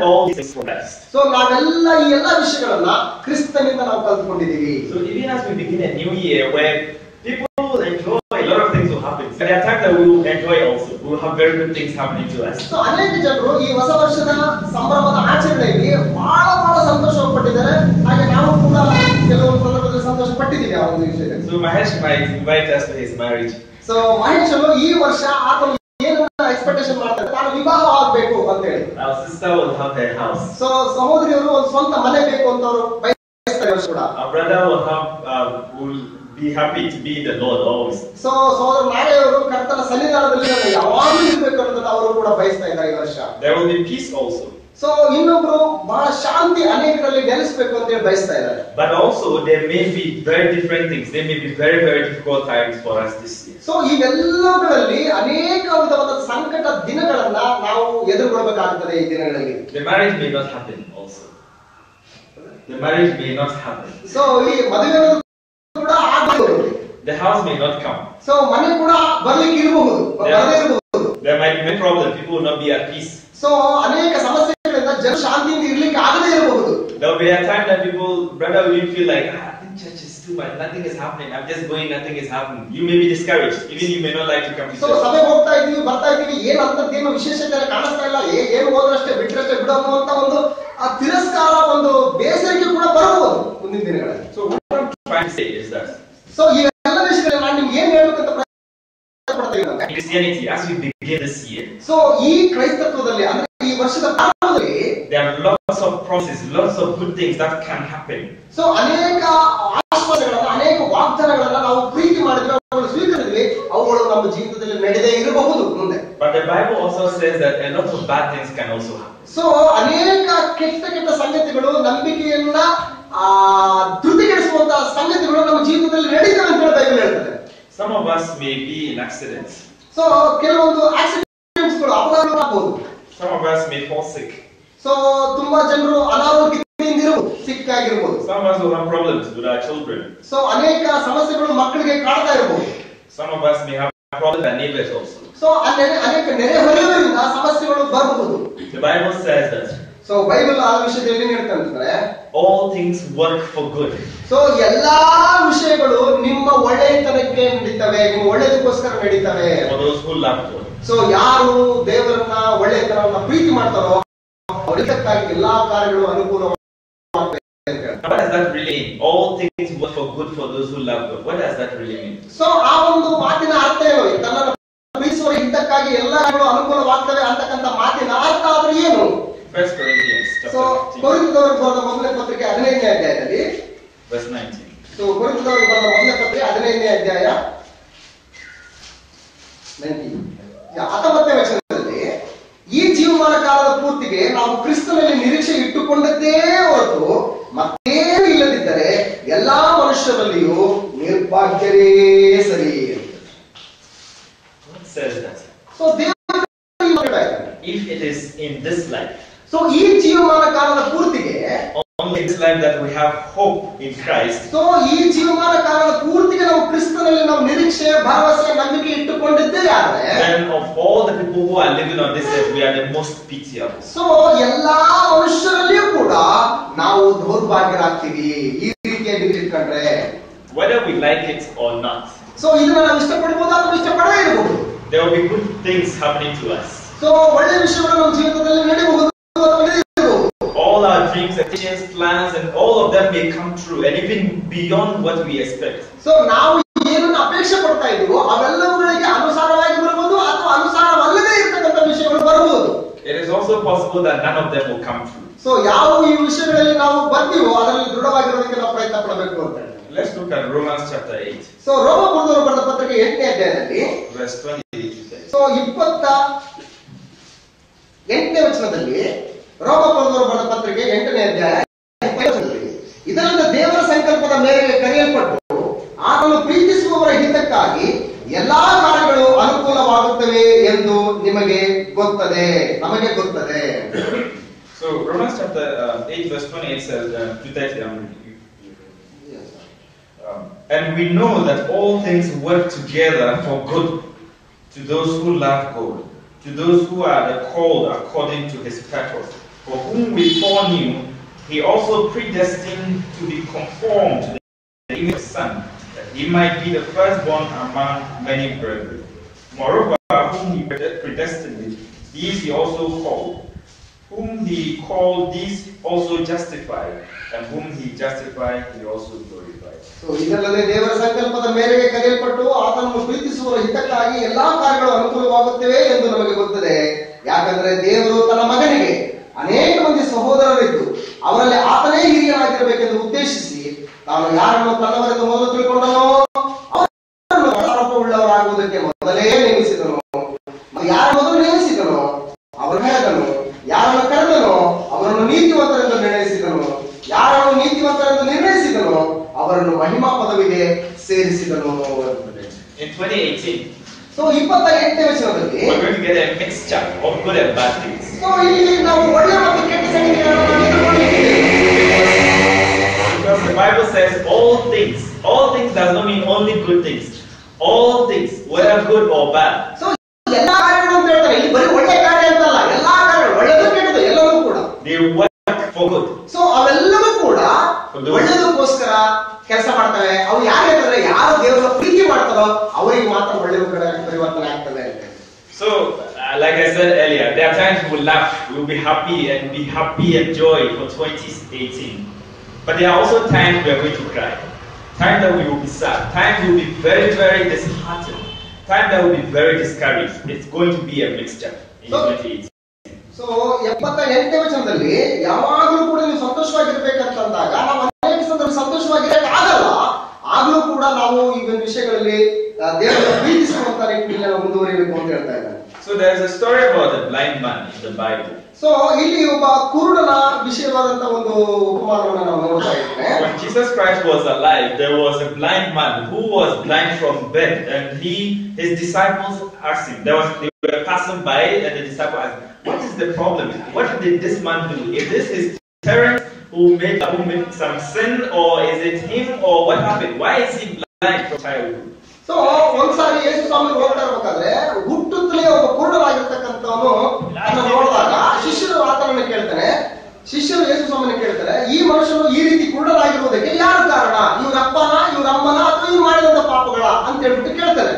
all these things from Christ. So ನಾವೆಲ್ಲ ಈ ಎಲ್ಲ ವಿಷಯಗಳನ್ನ ಕ್ರಿಸ್ತನಿಂದ ನಾವು ಕಲ್ತ್ಕೊಂಡಿದ್ದೀವಿ. So even as we begin a new year where people will enjoy, a lot of things will happen. But there are times that we will enjoy also. We will have very good things happening to us. So ಅನೇಕ ಜನರು ಈ ಹೊಸ ವರ್ಷದ ಸಂಭ್ರಮದ ಆಚರಣೆಯಲ್ಲಿ ಬಹಳ ಸಂತೋಷ ಪಟ್ಟಿದ್ದಾರೆ. ಹಾಗೆ ನಾವು ಕೂಡ ಕೆಲವೊಂದು ಸಂದರ್ಭದಲ್ಲಿ ಸಂತೋಷ ಪಟ್ಟಿದ್ದೀವಿ ಆ ಒಂದು ವಿಷಯದಲ್ಲಿ. So Mahesh might invite us to his marriage. So Mahesh ಈ ವರ್ಷ ಆತನು ಏನನ್ನ ಎಕ್ಸ್ಪೆಕ್ಟೇಷನ್ ಮಾಡ್ತಾರೆ, ತಾನು ವಿವಾಹ ಆಗಬೇಕು ಅಂತ ಹೇಳಿ. Our sister will have their house. So ಸಹೋದರಿಯರು ಒಂದು ಸ್ವಂತ ಮನೆ ಬೇಕು ಅಂತ ಅವರು ಬಯಸ್ತಾರೆ ಕೂಡ. Our brother will be happy to be in the Lord always. So ಸಹೋದರ ನಾಳೆಯವರು ಕರ್ತನ ಸನ್ನಿಧಾನದಲ್ಲಿ ಯಾವಾಗಲೂ ಇರಬೇಕು ಅನ್ನೋದನ್ನ ಅವರು ಕೂಡ ಬಯಸ್ತಾ ಇದ್ದಾರೆ ಈ ವರ್ಷ. There will be peace also. So ಇನ್ನೊಬ್ರು ಬಹಳ ಶಾಂತಿ ಅನೇಕರಲ್ಲಿ ನೆಲೆಸಬೇಕು ಅಂತ ಹೇಳಿ ಬಯಸ್ತಾ ಇದ್ದಾರೆ. But also there may be very different things. There may be very, very difficult times for us this year. So ಇವೆಲ್ಲಗಳಲ್ಲಿ ಅನೇಕ ವಿಧವಾದ ಸಂಕಟ ದಿನಗಳನ್ನ ನಾವು ಎದುರುಗೊಳ್ಳಬೇಕಾಗುತ್ತದೆ ಈ ದಿನಗಳಲ್ಲಿ. The marriage may not happen also. The marriage may not happen. So ಈ ಮದುವೆ ಕೂಡ ಆಗಬಹುದು. The house may not come. So ಮನೆ ಕೂಡ ಬರ್ಲಿಕ್ಕೆ ಇರಬಹುದು, ಬರದೇ ಇರಬಹುದು. There might be many problems. People will not be at peace. So ಅನೇಕ ಸಮಸ್ಯೆಗಳಿಂದ ಜನ ಶಾಂತಿಯಿಂದ ಇರ್ಲಿಕ್ಕೆ ಆಗದೇ ಇರಬಹುದು. There will be a time that people, brother, will feel like, I think church is too much. Nothing is happening. I'm just going. Nothing is happening. You may be discouraged. Even you may not like to come to so church. ಸಭೆ ಹೋಗ್ತಾ ಇದೀವಿ, ಬರ್ತಾ ಇದೀವಿ, ಏನ್ ಅಂತದ್ದೇನು ವಿಶೇಷತೆ ಕಾಣಿಸ್ತಾ ಇಲ್ಲ, ಏನು ಹೋದ್ರಷ್ಟೇ ಬಿಟ್ರಷ್ಟೇ ಬಿಡೋದು ಅಂತ ಒಂದು ಆ ತಿರಸ್ಕಾರ, ಒಂದು ಬೇಸರಿಕೆ ಕೂಡ ಬರಬಹುದು ಮುಂದಿನ ದಿನಗಳಲ್ಲಿ. So what I'm trying to say is that so ಈ ಎಲ್ಲ ವಿಷಯಗಳಲ್ಲಿ ನಾನು ನಿಮ್ಗೆ ಏನ್ ಹೇಳ್ಬೇಕಂತ ಪ್ರಯತ್ನ ಪಡ್ತಾ ಇದ್ದೀನಿ. Christianity, as we begin this year, so ಈ ಕ್ರೈಸ್ತತ್ವದಲ್ಲಿ ಅಂದ್ರೆ ಈ ವರ್ಷದ ಪ್ರಾರಂಭದಲ್ಲಿ there are lots of promises, lots of good things that can happen. So ಅನೇಕ ಆಶ್ವಾಸಗಳನ್ನ, ಅನೇಕ ವಾಗ್ದಾನಗಳನ್ನ ನಾವು ಪ್ರೀತಿ ಮಾಡಿದ್ವಿ, ಅವುಗಳು ಸ್ವೀಕರಿಸಿದ್ವಿ, ಅವುಗಳು ನಮ್ಮ ಜೀವಿತದಲ್ಲಿ ನಡೆದೇ ಇರಬಹುದು ಮುಂದೆ. But the Bible also says that a lot of bad things can also happen. So ಅನೇಕ ಕೆಟ್ಟ ಸಂಗತಿಗಳು, ನಂಬಿಕೆಯನ್ನ ಧೃತಿಗೆಡಿಸುವಂತಹ ಸಂಗತಿಗಳು ನಮ್ಮ ಜೀವಿತದಲ್ಲಿ ನಡೀತವೆ ಅಂತ ಹೇಳಿ ಬೈಬಲ್ ಹೇಳ್ತದೆ. Some of us may be in accidents. So ಕೆಲವೊಂದು ಆಕ್ಸಿಡೆಂಟ್ಸ್ಗಳು, ಅಪಘಾತಗಳು ಆಗಬಹುದು. Some of us may fall sick. So ತುಂಬಾ ಜನರು ಅನಾರೋಗ್ಯದಿಂದ ಇರಬಹುದು, ಸಿಕ್ ಆಗಿರಬಹುದು. Some of us will have problems with our children. So ಅನೇಕ ಸಮಸ್ಯೆಗಳು ಮಕ್ಕಳಿಗೆ ಕಾಡ್ತಾ ಇರಬಹುದು. Some of us may have problems with our neighbors also. So ಅನೇಕ ನೆರೆಹೊರೆಯವರಿಂದ ಸಮಸ್ಯೆಗಳು ಬರಬಹುದು. The Bible says that so Bible ಆ ವಿಷಯದಲ್ಲಿ ಏನ್ ಹೇಳ್ತಂದ್ರೆ, all things work for good. So ಎಲ್ಲಾ ವಿಷಯಗಳು ನಿಮ್ಮ ಒಳ್ಳೆಯತನಕ್ಕೆ ನಡೀತವೆ, ನಿಮ್ಮ ಒಳ್ಳೆಯದಕ್ಕೋಸ್ಕರ ನಡೀತವೆ. For those who love God. So ಯಾರು ದೇವರನ್ನ ಒಳ್ಳೆಯತನವನ್ನ ಪ್ರೀತಿ ಮಾಡ್ತಾರೋ ಅವರಿಗಾಗಿ ಎಲ್ಲಾ ಕಾರ್ಯಗಳು ಅನುಕೂಲವಾಗ್ತವೆ ಅಂತ ಹೇಳ್ತಾರೆ. What does that really mean? All things work for good for those who love God. What does that really mean? So ಆ ಒಂದು ಮಾತಿನ ಅರ್ಥ ಏನು? ತನ್ನನ್ನು ಪ್ರೀತಿಸುವ ಪ್ರೀತಿಸುವವರ ಹಿತಕ್ಕಾಗಿ ಎಲ್ಲರೂ ಅನುಕೂಲವಾಗ್ತವೆ ಅಂತಕ್ಕಂಥ ಮಾತಿನ ಅರ್ಥ ಆದ್ರೆ ಏನು? 1 Corinthians ಸೊ chapter 15, ಕೊರಿಂಥದವರಿಗೆ ಬರೆದ ಮೊದಲನೇ ಪತ್ರಿಕೆ 15ನೇ ಅಧ್ಯಾಯದಲ್ಲಿ verse 19. ಸೊ ಕೊರಿಂಥದವರಿಗೆ ಬರೆದ ಮೊದಲನೇ ಪತ್ರಿಕೆ 15ನೇ ಅಧ್ಯಾಯ 19ನೇ ವಚನದಲ್ಲಿ ಈ ಜೀವಮಾನ ಕಾಲದ ಪೂರ್ತಿಗೆ ನಾವು ಕ್ರಿಸ್ತನಲ್ಲಿ ನಿರೀಕ್ಷೆ ಇಟ್ಟುಕೊಂಡದ್ದೇ ಹೊರತು ಮತ್ತೇನು ಇಲ್ಲದಿದ್ದರೆ ಎಲ್ಲಾ ಮನುಷ್ಯರಲ್ಲಿಯೂ ನಿರ್ಭಾಗ್ಯರೇ ಸರಿ. Says that ಸೊ ದೇವರು if it is in this life, so ಈ ಜೀವಮಾನ ಕಾಲದ ಪೂರ್ತಿಗೆ only in this life that we have hope in Christ, so ಈ ಜೀವಮಾನ ಕಾಲದ ಪೂರ್ತಿಗೆ ನಾವು ಕ್ರಿಸ್ತನಲ್ಲಿ ನಾವು ನಿರೀಕ್ಷೆ ಭರವಸೆ ನಂಬಿಕೆ ಇಟ್ಟುಕೊಂಡಿದ್ದೇ ಆದ್ರೆ then of all the people who are living on this earth, we are the most pitiable. So ಎಲ್ಲಾ ಮನುಷ್ಯರಲ್ಲಿಯೂ ಕೂಡ ನಾವು ದೌರ್ಭಾಗ್ಯರಾಗ್ತೀವಿ ಈ ರೀತಿಯಾಗಿ ಇಟ್ಕೊಂಡ್ರೆ, Whether we like it or not, so ಇದನ್ನ ನಾವು ಇಷ್ಟಪಡಬಹುದು ಅಥವಾ ಇಷ್ಟಪಡದೇ ಇರಬಹುದು. there will be good things happening to us. So ಒಳ್ಳೆ ವಿಷಯಗಳು ನಮ್ಮ ಜೀವಿತದಲ್ಲಿ ನಡೆಯಬಹುದು ಅಥವಾ ನಡೆಯಬಹುದು. All our dreams, ambitions, plans, and all of them may come true, and even beyond what we expect. So ನಾವು ಏನನ್ನು ಅಪೇಕ್ಷೆ ಪಡ್ತಾ ಇದೀವೋ ಅವೆಲ್ಲವುಗಳಿಗೆ ಅನುಸಾರವಾಗಿ ಬರಬಹುದು ಅಥವಾ ಅನುಸಾರವಲ್ಲದೆ ಇರತಕ್ಕಂಥ ವಿಷಯಗಳು ಬರಬಹುದು. It is also possible that none of them will come true. So ಯಾವ ಈ ವಿಷಯಗಳಲ್ಲಿ ನಾವು ಬರ್ತೀವೋ ಅದರಲ್ಲಿ ದೃಢವಾಗಿರೋದಕ್ಕೆ ನಾವು ಪ್ರಯತ್ನ ಪಡಬೇಕು ಅಂತ ಹೇಳಿ. Let's look at Romans chapter 8, so ರೋಮಪುರದವರು ಬರೆದ ಪತ್ರಿಕೆ 8ನೇ ಅಧ್ಯಾಯದಲ್ಲಿ verse 28 to 30. ಸೊ 28ನೇ ವಚನದಲ್ಲಿ ರೋಮಪುರದವರು ಬರೆದ ಪತ್ರಿಕೆ 8ನೇ ಅಧ್ಯಾಯ 20ನೇ ವಚನದಲ್ಲಿ ಇದರಿಂದ ದೇವರ ಸಂಕಲ್ಪದ ಮೇರೆಗೆ ಕರೆಯಲ್ಪಟ್ಟು ಆತನು ಪ್ರೀತಿಸುವವರ ಹಿತಕ್ಕಾಗಿ ಎಲ್ಲಾ ಕಾರ್ಯಗಳು ಅನುಕೂಲವಾಗುತ್ತವೆ ಎಂದು ನಮಗೆ ಗೊತ್ತದೆ. So Romans chapter 8 verse 28 says, to 30, and we know that all things work together for good to those who love God, to those who are the called according to his purpose. For whom we foreknew, he also predestined to be conformed to the image of his Son, that he might be the firstborn among many brethren. Moreover, whom he predestined, these he also called. Whom he called, these also justified, and whom he justified, he also glorified. So ಇದಲ್ಲದೆ ದೇವರ ಸಂಕಲ್ಪದ ಮೇರೆಗೆ ಕರೆಯಲ್ಪಟ್ಟು ಆತನನ್ನು ಪ್ರೀತಿಸುವ ಹಿತಕ್ಕಾಗಿ ಎಲ್ಲಾ ಕಾರ್ಯಗಳು ಅನುಕೂಲವಾಗುತ್ತವೆ ಎಂದು ನಮಗೆ ಗೊತ್ತದೆ. ಯಾಕಂದ್ರೆ ದೇವರು ತನ್ನ ಮಗನಿಗೆ ಅನೇಕ ಮಂದಿ ಸಹೋದರರಿದ್ದು ಅವರಲ್ಲಿ ಆತನೇ ಹಿರಿಯನಾಗಿರಬೇಕೆಂದು ಉದ್ದೇಶಿಸಿ ತಾನು ಯಾರನ್ನು ತನ್ನವರೆಂದು ಮೊದಲು ತಿಳ್ಕೊಂಡನೋ ಅವರನ್ನು ಆರೋಪವುಳ್ಳವರಾಗುವುದಕ್ಕೆ ಮೊದಲೇ ನೇಮಿಸಿದನು. ಯಾರ ಮೊದಲು ನೇಮಿಸಿದನೋ ಅವರು ಹೇಳಿದನು, ಯಾರನ್ನು ಕರೆದನೋ ಅವರನ್ನು ನೀತಿವಂತರೆಂದು ನಿರ್ಣಯಿಸಿದನು, ಯಾರನ್ನು ನೀತಿವಂತರೆಂದು ನಿರ್ಣಯಿಸಿದನೋ ಅವರನ್ನು ಮಹಿಮಾ ಪದವಿಗೆ ಸೇರಿಸಿದನು. In 2018, ಸೊ 28ನೇ ವಚನದಲ್ಲಿ we're going to get a mixture of good and bad things. So ಇಲ್ಲಿ ನಾವು ಒಳ್ಳೆ ಮತ್ತು ಕೆಟ್ಟ ಸಂಗತಿಗಳನ್ನು ತಿಳ್ಕೊಂಡಿದ್ದೇವೆ. Because the Bible says all things does not mean only good things. All things, whether good or bad. So ಎಲ್ಲಾ ಕಾರ್ಯಗಳು ಅಂತ ಹೇಳ್ತಾರೆ, ಇಲ್ಲಿ ಬರೀ ಒಳ್ಳೆ ಕಾರ್ಯ ಅಂತಲ್ಲ, ಎಲ್ಲಾ ಕಾರ್ಯಗಳು ಒಳ್ಳೆದು ಕೆಟ್ಟದು ಎಲ್ಲವೂ ಕೂಡ They work for good. So ಅವೆಲ್ಲವೂ ಕೂಡ ಒಳ್ಳೆದಕ್ಕೋಸ್ಕರ ಕೆಲಸ ಮಾಡ್ತವೆ. ಅವು ಯಾರು ಯಾರು ದೇವರ ಪ್ರೀತಿ ಮಾಡ್ತಾರೋ ಅವರಿಗೆ ಮಾತ್ರ ಒಳ್ಳೆಯ ಕಡೆ ಪರಿವರ್ತನೆ ಆಗ್ತದೆ ಅಂತ. So, like I said earlier, there are times we will laugh, we will be happy and joy for 2018. But there are also times we are going to cry. Times that we will be sad. Times we will be very, very disheartened. Times that will be very discouraged. It's going to be a mixture in 2018. So 78ನೇ ವಚನದಲ್ಲಿ ಯಾವಾಗಲೂ ಕೂಡ ನೀವು ಸಂತೋಷವಾಗಿರ್ಬೇಕಂತಂದಾಗ ನಾವು ಅನೇಕ ಸಂದರ್ಭ ಸಂತೋಷವಾಗಿರಕ್ಕೆ ಆಗಲ್ಲ. ಆಗ್ಲೂ ಕೂಡ ನಾವು ಈ ಒಂದು ವಿಷಯಗಳಲ್ಲಿ ದೇವರನ್ನು ಪ್ರೀತಿಸುವಂತ ನಿಟ್ಟಿನಲ್ಲಿ ನಾವು ಮುಂದುವರಿಬೇಕು ಅಂತ ಹೇಳ್ತಾ ಇದ್ದಾರೆ. So there is a story about a blind man in the Bible. So ಇಲ್ಲಿ ಒಬ್ಬ ಕುರುಡನ ವಿಷಯವಾದಂತ ಒಂದು ಉಪಮಾನವನ್ನು ನಾವು ನೋಡ್ತಾ ಇದ್ದೇವೆ. When Jesus Christ was alive, there was a blind man who was blind from birth, and his disciples asked him. They were passing by, and the disciples asked, "What is the problem? What did this man do? Is this his parents who made some sin, or is it him, or what happened? Why is he blind from childhood?" So ಒಂದ್ಸಾರಿ ಯೇಸು ಸ್ವಾಮಿ ಹೋಗ್ತಾ ಇರ್ಬೇಕಾದ್ರೆ ಹುಟ್ಟುತ್ತಲೇ ಒಬ್ಬ ಕುರುಡನಾಗಿರ್ತಕ್ಕಂಥವನು ಅದನ್ನ ನೋಡಿದಾಗ ಶಿಷ್ಯರು ಆತನನ್ನು ಕೇಳ್ತಾನೆ. ಶಿಷ್ಯರು ಯೇಸು ಸ್ವಾಮಿನ ಕೇಳ್ತಾರೆ, ಈ ಮನುಷ್ಯನು ಈ ರೀತಿ ಕುರುಡನಾಗಿರುವುದಕ್ಕೆ ಯಾರು ಕಾರಣ? ಇವ್ರ ಅಪ್ಪನ, ಇವ್ರ ಅಮ್ಮನ, ಅಥವಾ ಇವ್ರು ಮಾಡಿದಂತ ಪಾಪಗಳ ಅಂತ ಹೇಳ್ಬಿಟ್ಟು ಕೇಳ್ತಾರೆ.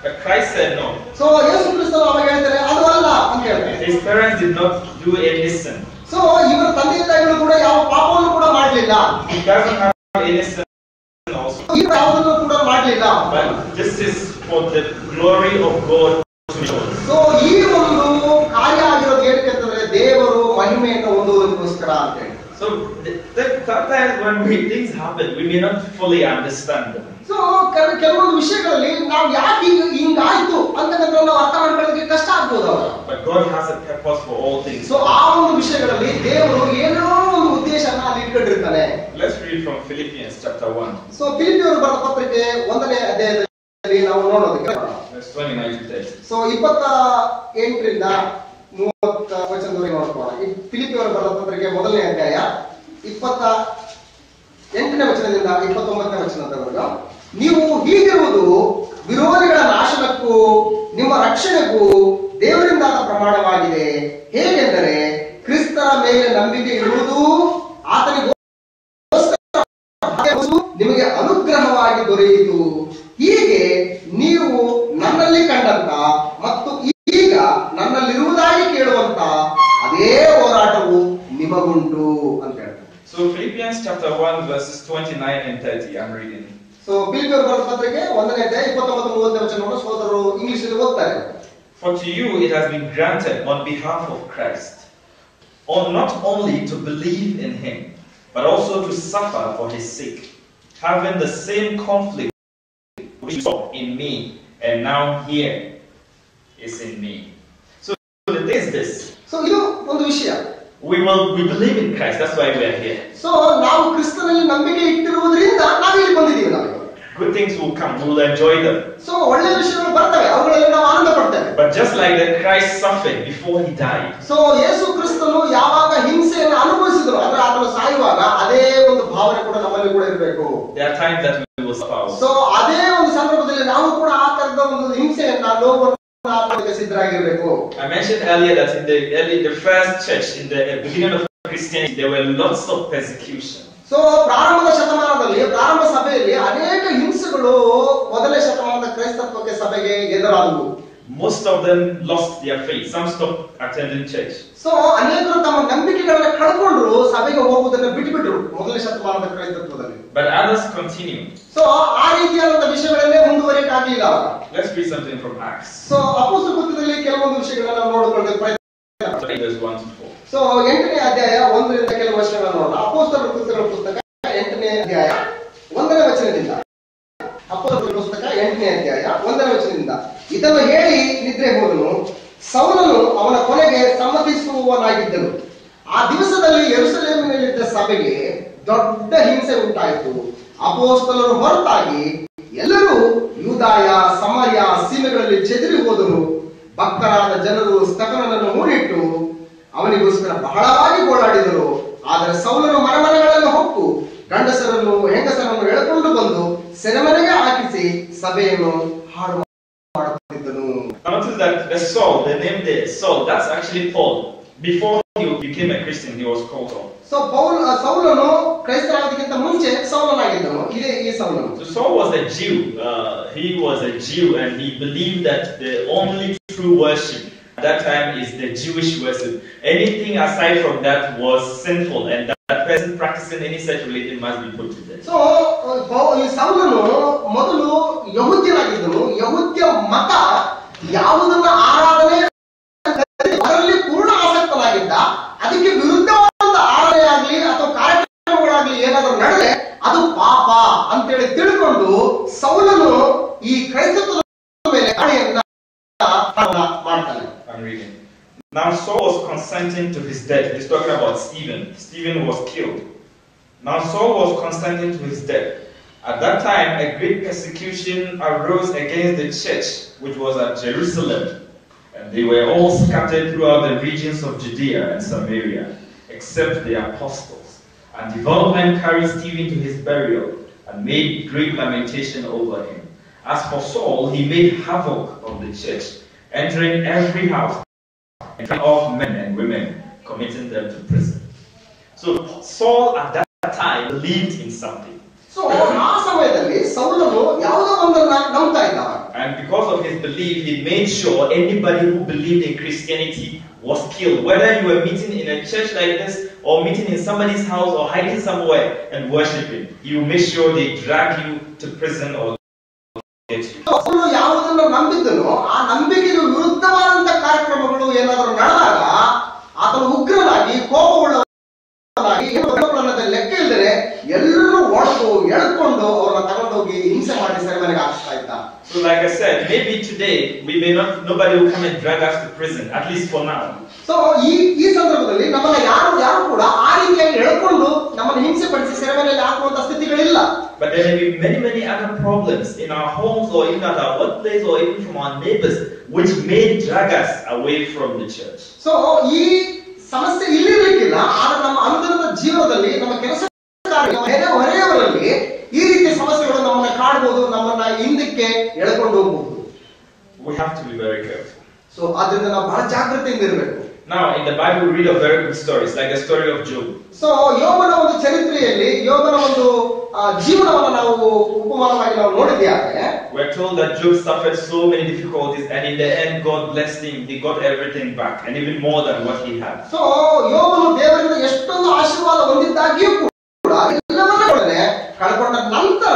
But Christ said no. So Yesu ಕ್ರಿಸ್ತನು ಅವಾಗ ಹೇಳ್ತಾರೆ, ಅದು ಅಲ್ಲ ಅಂತ ಹೇಳ್ತಾರೆ. His parents did not do any sin. So ಇವರ ತಂದೆ ತಾಯಿಗಳು ಕೂಡ ಯಾವ ಪಾಪವನ್ನು ಕೂಡ ಮಾಡಲಿಲ್ಲ. He doesn't have any sin also. ಯಾವುದನ್ನು ಕೂಡ ಮಾಡಲಿಲ್ಲ. But this is for the glory of God so ಈ ಒಂದು ಕಾರ್ಯ ಆಗಿರೋದು ಏನಕ್ಕೆ ಅಂತಂದ್ರೆ ದೇವರು ಮಹಿಮೆಯನ್ನು ಹೊಂದುವುದಕ್ಕೋಸ್ಕರ ಅಂತ ಹೇಳಿ. So sometimes when things happen, we may not fully understand them. So ಕೆಲವೊಂದು ವಿಷಯಗಳಲ್ಲಿ ನಾವು ಯಾಕೆ ಹಿಂಗಾಯ್ತು ಅಂತ ನಾವು ಅರ್ಥ ಮಾಡ್ಕೊಳ್ಳೋದಕ್ಕೆ ಕಷ್ಟ ಆಗ್ಬೋದು ಅವಾಗ. But God has a purpose for all things. So ಆ ಒಂದು ವಿಷಯಗಳಲ್ಲಿ ದೇವರು ಏನೋ ಒಂದು ಉದ್ದೇಶನ ಅಲ್ಲಿ ಇಟ್ಕೊಂಡಿರ್ತಾನೆ. Let's read from Philippians chapter 1. So ಫಿಲಿಪ್ಪಿಯವರು ಬರೆದ ಪತ್ರಿಕೆ 1ನೇ ಅಧ್ಯಾಯದಲ್ಲಿ ನಾವು ನೋಡೋದಕ್ಕೆ Verse 29 to 30. ಸೊ 28ರಿಂದ 30 ವಚನದವರೆಗೆ ನೋಡ್ಕೋಣ. ಈ ಫಿಲಿಪ್ಪಿಯವರು ಬರೆದ ಪತ್ರಿಕೆ 1ನೇ ಅಧ್ಯಾಯ 28ನೇ ವಚನದಿಂದ 29ನೇ ವಚನದವರೆಗೆ, ನೀವು ಹೀಗಿರುವುದು ವಿರೋಧಿಗಳ ನಾಶನಕ್ಕೂ ನಿಮ್ಮ ರಕ್ಷಣೆಗೂ ದೇವರಿಂದಾದ ಪ್ರಮಾಣವಾಗಿದೆ. ಹೇಗೆಂದರೆ ಕ್ರಿಸ್ತನ ಮೇಲೆ ನಂಬಿಕೆ ಇರುವುದು ಆತನಿಗೋಸ್ಕರ ನಿಮಗೆ ಅನುಗ್ರಹವಾಗಿ ದೊರೆಯಿತು. ಹೀಗೆ ನೀವು ನನ್ನಲ್ಲಿ ಕಂಡಂತ ಮತ್ತು ಈಗ ನನ್ನಲ್ಲಿರುವುದಾಗಿ ಕೇಳುವಂತ ಅದೇ ಹೋರಾಟವು ನಿಮಗುಂಟು ಅಂತ ಹೇಳ್ತಾರೆ. So Philippians chapter 1 verses 29 and 30, I'm reading. So ಫಿಲಿಪ್ಪಿಯರ ಬರೆದ ಪತ್ರಿಕೆ 1ನೇ ಅಧ್ಯಾಯ 29-30 ವಚನವನ್ನು ಸಹೋದರರು ಇಂಗ್ಲಿಷ್ ಅಲ್ಲಿ ಓದ್ತಾರೆ. For to you it has been granted on behalf of Christ, or not only to believe in him, but also to suffer for his sake, having the same conflict which you saw in me, and now here is in me. So the thing is this. So ಇದು ಒಂದು ವಿಷಯ. We believe in Christ, that's why we are here. So ನಾವು ಕ್ರಿಸ್ತನಲ್ಲಿ ನಂಬಿಕೆ ಇಟ್ಟಿರುವುದರಿಂದ ನಾವು ಇಲ್ಲಿ ಬಂದಿದ್ದೀವಿ. ನಾವು good things will come, we will enjoy them. So ಒಳ್ಳೆ ವಿಷಯಗಳು ಬರ್ತವೆ, ಅವುಗಳಲ್ಲಿ ನಾವು ಆನಂದ ಪಡ್ತೇವೆ. But just like that Christ suffered before he died. So Yesu ಕ್ರಿಸ್ತನು ಯಾವಾಗ ಹಿಂಸೆಯನ್ನು ಅನುಭವಿಸಿದ್ರು, ಅಂದ್ರೆ ಆತನು ಸಾಯುವಾಗ ಅದೇ ಒಂದು ಭಾವನೆ ಕೂಡ ನಮ್ಮಲ್ಲಿ ಕೂಡ ಇರಬೇಕು. There are times that we will suffer. So ಅದೇ ಒಂದು ಸಂದರ್ಭದಲ್ಲಿ ನಾವು ಕೂಡ ಆ ತರದ ಒಂದು ಹಿಂಸೆಯನ್ನ ನೋವನ್ನು ಸಿದ್ಧರಾಗಿರಬೇಕು. I mentioned earlier that in the first church, in the beginning of Christianity, there were lots of persecution. So ಪ್ರಾರಂಭದ ಶತಮಾನದಲ್ಲಿ, ಪ್ರಾರಂಭ ಸಭೆಯಲ್ಲಿ ಅನೇಕ ಹಿಂಸೆಗಳು ಮೊದಲನೇ ಶತಮಾನದ ಕ್ರೈಸ್ತತ್ವಕ್ಕೆ ಸಭೆಗೆ ಎದುರಾದವು. Most of them lost their faith. Some stopped attending church. So ಅನೇಕರು ತಮ್ಮ ನಂಬಿಕೆಗಳನ್ನ ಕಳ್ಕೊಂಡ್ರು, ಸಭೆಗೆ ಹೋಗುವುದನ್ನು ಬಿಟ್ಟುಬಿಟ್ರು ಮೊದಲನೇ ಶತಮಾನದ ಕ್ರೈಸ್ತತ್ವದಲ್ಲಿ. But others continued. ಸೊ ಆ ರೀತಿಯಾದಂತಹ ವಿಷಯಗಳನ್ನೇ ಮುಂದುವರಿಯಕ್ಕಾಗಲಿಲ್ಲ ಅವಾಗ. Let's read something from Acts. So ಅಪೊಸ್ತಲ ಕೃತ್ಯದಲ್ಲಿ ಕೆಲವೊಂದು ವಿಷಯಗಳನ್ನ ನಾವು ನೋಡಿಕೊಳ್ಳೋಕೆ ಪ್ರಯತ್ನ. Verse 1 to 4. ಸೊ 8ನೇ ಅಧ್ಯಾಯ 1ರಿಂದ ಕೆಲವು ವಚನಗಳನ್ನು ನೋಡೋಣ. ಅಪೊಸ್ತಲರ ಕೃತ್ಯಗಳ ಪುಸ್ತಕ 8ನೇ ಅಧ್ಯಾಯ 1ನೇ ವಚನದಿಂದ. ಅಪೊಸ್ತಲರ ಪುಸ್ತಕ 8ನೇ ಅಧ್ಯಾಯ 1ನೇ ವಚನದಿಂದ, ಇದನ್ನು ಹೇಳಿ ನಿದ್ರೆ ಹೋದನು. ಸೌಲನು ಅವನ ಕೊಲೆಗೆ ಸಮ್ಮತಿಸುವವನಾಗಿದ್ದನು. ಆ ದಿವಸದಲ್ಲಿ ಯೆರೂಸಲೇಮಿನಲ್ಲಿದ್ದ ಸಭೆಗೆ ದೊಡ್ಡ ಹಿಂಸೆ ಉಂಟಾಯಿತು. ಅಪೊಸ್ತಲರು ಹೊರತಾಗಿ ಎಲ್ಲರೂ ಯೂದಾಯ, ಸಮಾರ್ಯ ಸೀಮೆಗಳಲ್ಲಿ ಚೆದರಿ ಹೋದರು. ಭಕ್ತರಾದ ಜನರು ಸ್ತಫನನನ್ನು ಮೂಡಿಟ್ಟು ಅವನಿಗೋಸ್ಕರ ಬಹಳವಾಗಿ ಗೋಳಾಡಿದರು. ಆದರೆ ಸೌಲನು ಮನೆಮನೆಗಳನ್ನು ಹೊಕ್ಕು ಗಂಡಸರನ್ನು ಹೆಂಗಸರನ್ನು ಎಳೆಕೊಂಡು ಬಂದು ಸೆರೆಮನೆಗೆ ಹಾಕಿಸಿ ಸಭೆಯನ್ನು ಹಾಳು ಮಾಡುತ್ತಿದ್ದನು. Notice that the Saul, the name there, Saul, that's actually Paul. Before he became a Christian, he was called Saul. So ಸೌಲನು ಕ್ರೈಸ್ತನಾಗೋದಕ್ಕಿಂತ ಮುಂಚೆ ಸೌಲನಾಗಿದ್ದನು. ಇದೇ ಈ ಸೌಲನು. So Saul was a Jew. He was a Jew, and he believed that the only true worship at that time is the Jewish worship. Anything aside from that was sinful, and that person practicing any such religion must be put to death. So ಈ ಸೌಲನು ಮೊದಲು ಯಹೂದ್ಯನಾಗಿದ್ದನು. ಯಹೂದ್ಯ ಮತ ಯಾವುದನ್ನ ಆರಾಧನೆ ಅದರಲ್ಲಿ ಪೂರ್ಣ ಆಸಕ್ತನಾಗಿದ್ದ. ಅದಕ್ಕೆ ವಿರುದ್ಧವಾದ ಆರಾಧನೆ ಆಗಲಿ ಅಥವಾ ಕಾರ್ಯಕ್ರಮಗಳಾಗಲಿ ಏನಾದರೂ ನಡೆದರೆ ಅದು ಪಾಪ ಅಂತೇಳಿ ತಿಳ್ಕೊಂಡು ಸೌಲನು ಈ ಕ್ರೈಸ್ತತ್ವದ ಮೇಲೆ ದಾಳಿಯನ್ನ ಮಾಡ್ತಾನೆ. I'm reading. Now Saul was consenting to his death. He's talking about Stephen. Stephen was killed. Now Saul was consenting to his death. At that time, a great persecution arose against the church, which was at Jerusalem. And they were all scattered throughout the regions of Judea and Samaria, except the apostles. And devout carried Stephen to his burial and made great lamentation over him. As for Saul, he made havoc of the church, entering every house and killing off men and women, committing them to prison. So Saul at that time believed in something. So ಆ ಸಮಯದಲ್ಲಿ ಸೌಲನು ಯಾವುದೋ ಒಂದನ್ನ ನಂಬ್ತಾ ಇದ್ದ. And because of his belief, he made sure anybody who believed in Christianity was killed. Whether you were meeting in a church like this, or meeting in somebody's house, or hiding somewhere and worshiping, he will make sure they drag you to prison or ಅವನು ಯಾವುದನ್ನು ನಂಬಿದ್ದನೋ ಆ ನಂಬಿಕೆಗೆ ವಿರುದ್ಧವಾದಂತ ಕಾರ್ಯಕ್ರಮಗಳು ಏನಾದರೂ ನಡೆದಾಗ ಆತನು ಉಗ್ರನಾಗಿ ಕೋಪವುಳ್ಳವನಾಗಿ ಲೆಕ್ಕ ಇಲ್ಲದೆ ಎಲ್ಲರೂ ಒಡೆದು ಎಳ್ಕೊಂಡು ಅವ್ರನ್ನ ತಗೊಂಡೋಗಿ ಹಿಂಸೆ ಮಾಡಿ ಸೆರೆಮನೆಗೆ ಹಾಕ್ತಾ ಇದ್ದ. So like I said, maybe today nobody will come and drag us to prison, at least for now. So ಈ ಸಂದರ್ಭದಲ್ಲಿ ನಮ್ಮನ್ನ ಯಾರು ಕೂಡ ಆ ರೀತಿಯಾಗಿ ಎಳ್ಕೊಂಡು ನಮ್ಮನ್ನು ಹಿಂಸೆ ಪಡಿಸಿ ಸೆರೆಮನೆಯಲ್ಲಿ ಹಾಕುವಂತ ಸ್ಥಿತಿಗಳಿಲ್ಲ. But there may be many other problems in our homes or even at our workplace or even from our neighbors which may drag us away from the church. So ಈ ಸಮಸ್ಯೆ ಇಲ್ಲಿರ್ಲಿಕ್ಕಿಲ್ಲ, ಆದ್ರೆ ನಮ್ಮ ಅನುದಿನದ ಜೀವನದಲ್ಲಿ ನಮ್ಮ ಕೆಲಸ ಹೊರೆಯವರಲ್ಲಿ ಈ ರೀತಿಯ ಸಮಸ್ಯೆಗಳು ನಮ್ಮನ್ನ ಕಾಡಬಹುದು, ನಮ್ಮನ್ನ ಹಿಂದಕ್ಕೆ ಎಳ್ಕೊಂಡು ಹೋಗಬಹುದು. We have to be very careful. So ಆದ್ರಿಂದ ನಾವು ಬಹಳ ಜಾಗೃತಿಯಿಂದ ಇರಬೇಕು. Now in the Bible we read of very good stories like the story of Job. So ಯೋಬನ ಒಂದು ಚರಿತ್ರೆಯಲ್ಲಿ ಯೋಬನ ಒಂದು ಜೀವನವನ್ನು ನಾವು ಉಪಮಾನವಾಗಿ ನಾವು ನೋಡಿದ್ಯಾದ್ರೆ We're told that Job suffered so many difficulties and in the end God blessed him. He got everything back and even more than what he had. So ಯೋಬನು ದೇವರಿಂದ ಎಷ್ಟೊಂದು ಆಶೀರ್ವಾದ ಹೊಂದಿದ್ದಾಗಿಯೂ ಕೂಡ ಎಲ್ಲವನ್ನೂ ಕಳ್ಕೊಂಡ ನಂತರ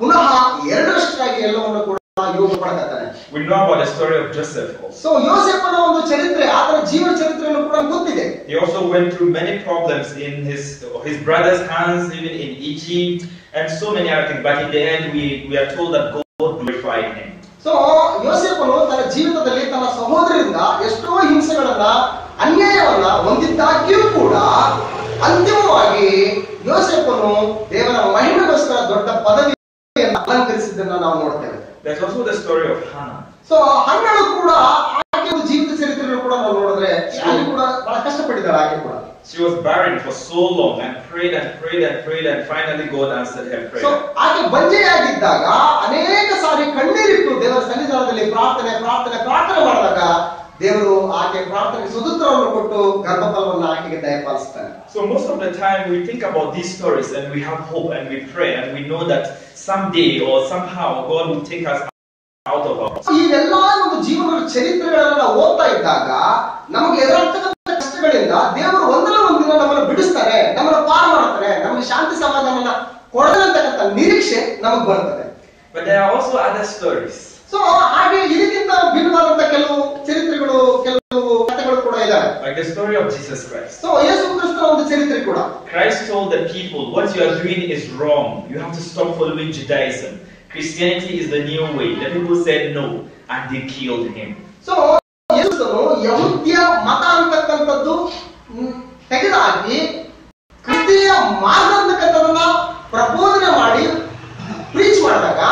ಪುನಃ ಎರಡರಷ್ಟಾಗಿ ಎಲ್ಲವನ್ನು ಕೂಡ ಯೋಬ ಪಡ್ಕೊತಾನೆ. We know about the story of Joseph also. So ಯೋಸೇಫನ ಒಂದು ಚರಿತ್ರೆ, ಆತನ ಜೀವನ ಚರಿತ್ರೆಯನ್ನು ಕೂಡ ಗೊತ್ತಿದೆ. He also went through many problems in his brother's hands, even in Egypt, and so many other things. But in the end, we are told that God glorified him. So ಯೋಸೇಫನು ತನ್ನ ಜೀವಿತದಲ್ಲಿ ತನ್ನ ಸಹೋದರರಿಂದ ಎಷ್ಟೋ ಹಿಂಸೆಗಳನ್ನ ಅನ್ಯಾಯವನ್ನ ಹೊಂದಿದ್ದಾಗ್ಯೂ ಕೂಡ ಅಂತಿಮವಾಗಿ ಯೋಸೇಫನು ದೇವರ ಮಹಿಮೆಗೋಸ್ಕರ ದೊಡ್ಡ ಪದವಿಯನ್ನು ಅಲಂಕರಿಸಿದ್ದನ್ನ ನಾವು ನೋಡ್ತೇವೆ. There's also the story of Hannah. So ಹನ್ನಳು ಕೂಡ ಆಕೆ ಜೀವಿತ ಚರಿತ್ರೆಯನ್ನು ಕೂಡ ನಾವು ನೋಡಿದ್ರೆ ಆಕೆ ಕೂಡ ಬಹಳ ಕಷ್ಟಪಟ್ಟಿದ್ದಾಳೆ. ಆಕೆ ಕೂಡ She was barren for so long and prayed and finally God answered her prayer. So ಆಕೆ ಬಂಜೆಯಾಗಿದ್ದಾಗ ಅನೇಕ ಸಾರಿ ಕಣ್ಣೀರಿಟ್ಟು ದೇವರ ಸನ್ನಿಧಾನದಲ್ಲಿ ಪ್ರಾರ್ಥನೆ ಮಾಡಿದಾಗ ದೇವರು ಆಕೆ ಪ್ರಾರ್ಥನೆಗೆ ಸುದುತ್ರವನ್ನು ಕೊಟ್ಟು ಗರ್ಭಫಲವನ್ನು ಆಕೆಗೆ ದಯಪಾಲಿಸ್ತಾನೆ. So most of the time we think about these stories and we have hope and we pray and we know that someday or somehow God will take us out of our. ಇವೆಲ್ಲ ಒಂದು ಜೀವನದ ಚರಿತ್ರೆಗಳನ್ನ ನಾವು ಓದ್ತಾ ಇದ್ದಾಗ ನಮಗೆ ಎದುರಾಗ್ತಕ್ಕಂಥ ಕಷ್ಟಗಳಿಂದ ದೇವರು ಒಂದಲ್ಲ ಒಂದಿನ ನಮ್ಮನ್ನು ಬಿಡಿಸ್ತಾರೆ, ನಮ್ಮನ್ನು ಪಾರು ಮಾಡ್ತಾರೆ, ನಮಗೆ ಶಾಂತಿ ಸಮಾಧಾನವನ್ನ ಕೊಡದೆ ಅಂತಕ್ಕಂಥ ನಿರೀಕ್ಷೆ ನಮಗೆ ಬರ್ತದೆ. But there are also other stories. So ಹಾಗೆ ಇದಕ್ಕಿಂತ ಭಿನ್ನವಾದಂತ ಕೆಲವು ಚರಿತ್ರೆಗಳು, ಕೆಲವು ಕಥೆಗಳು ಕೂಡ ಇದಾವೆ. Like the story of Jesus Christ. So Yesu ಕ್ರಿಸ್ತನ ಒಂದು ಚರಿತ್ರೆ ಕೂಡ. Christ told the people, what you are doing is wrong. You have to stop following Judaism. Christianity is the new way. The people said no and they killed him. So ಯೇಸುನು ಯಹೂದ್ಯ ಮತ ಅಂತಕ್ಕಂಥದ್ದು ತೆಗೆದುಹಾಕಿ ಕ್ರಿಸ್ತೀಯ ಮಾರ್ಗ ಅಂತಕ್ಕಂಥದನ್ನ ಪ್ರಬೋಧನೆ ಮಾಡಿ ಪ್ರೀಚ್ ಮಾಡಿದಾಗ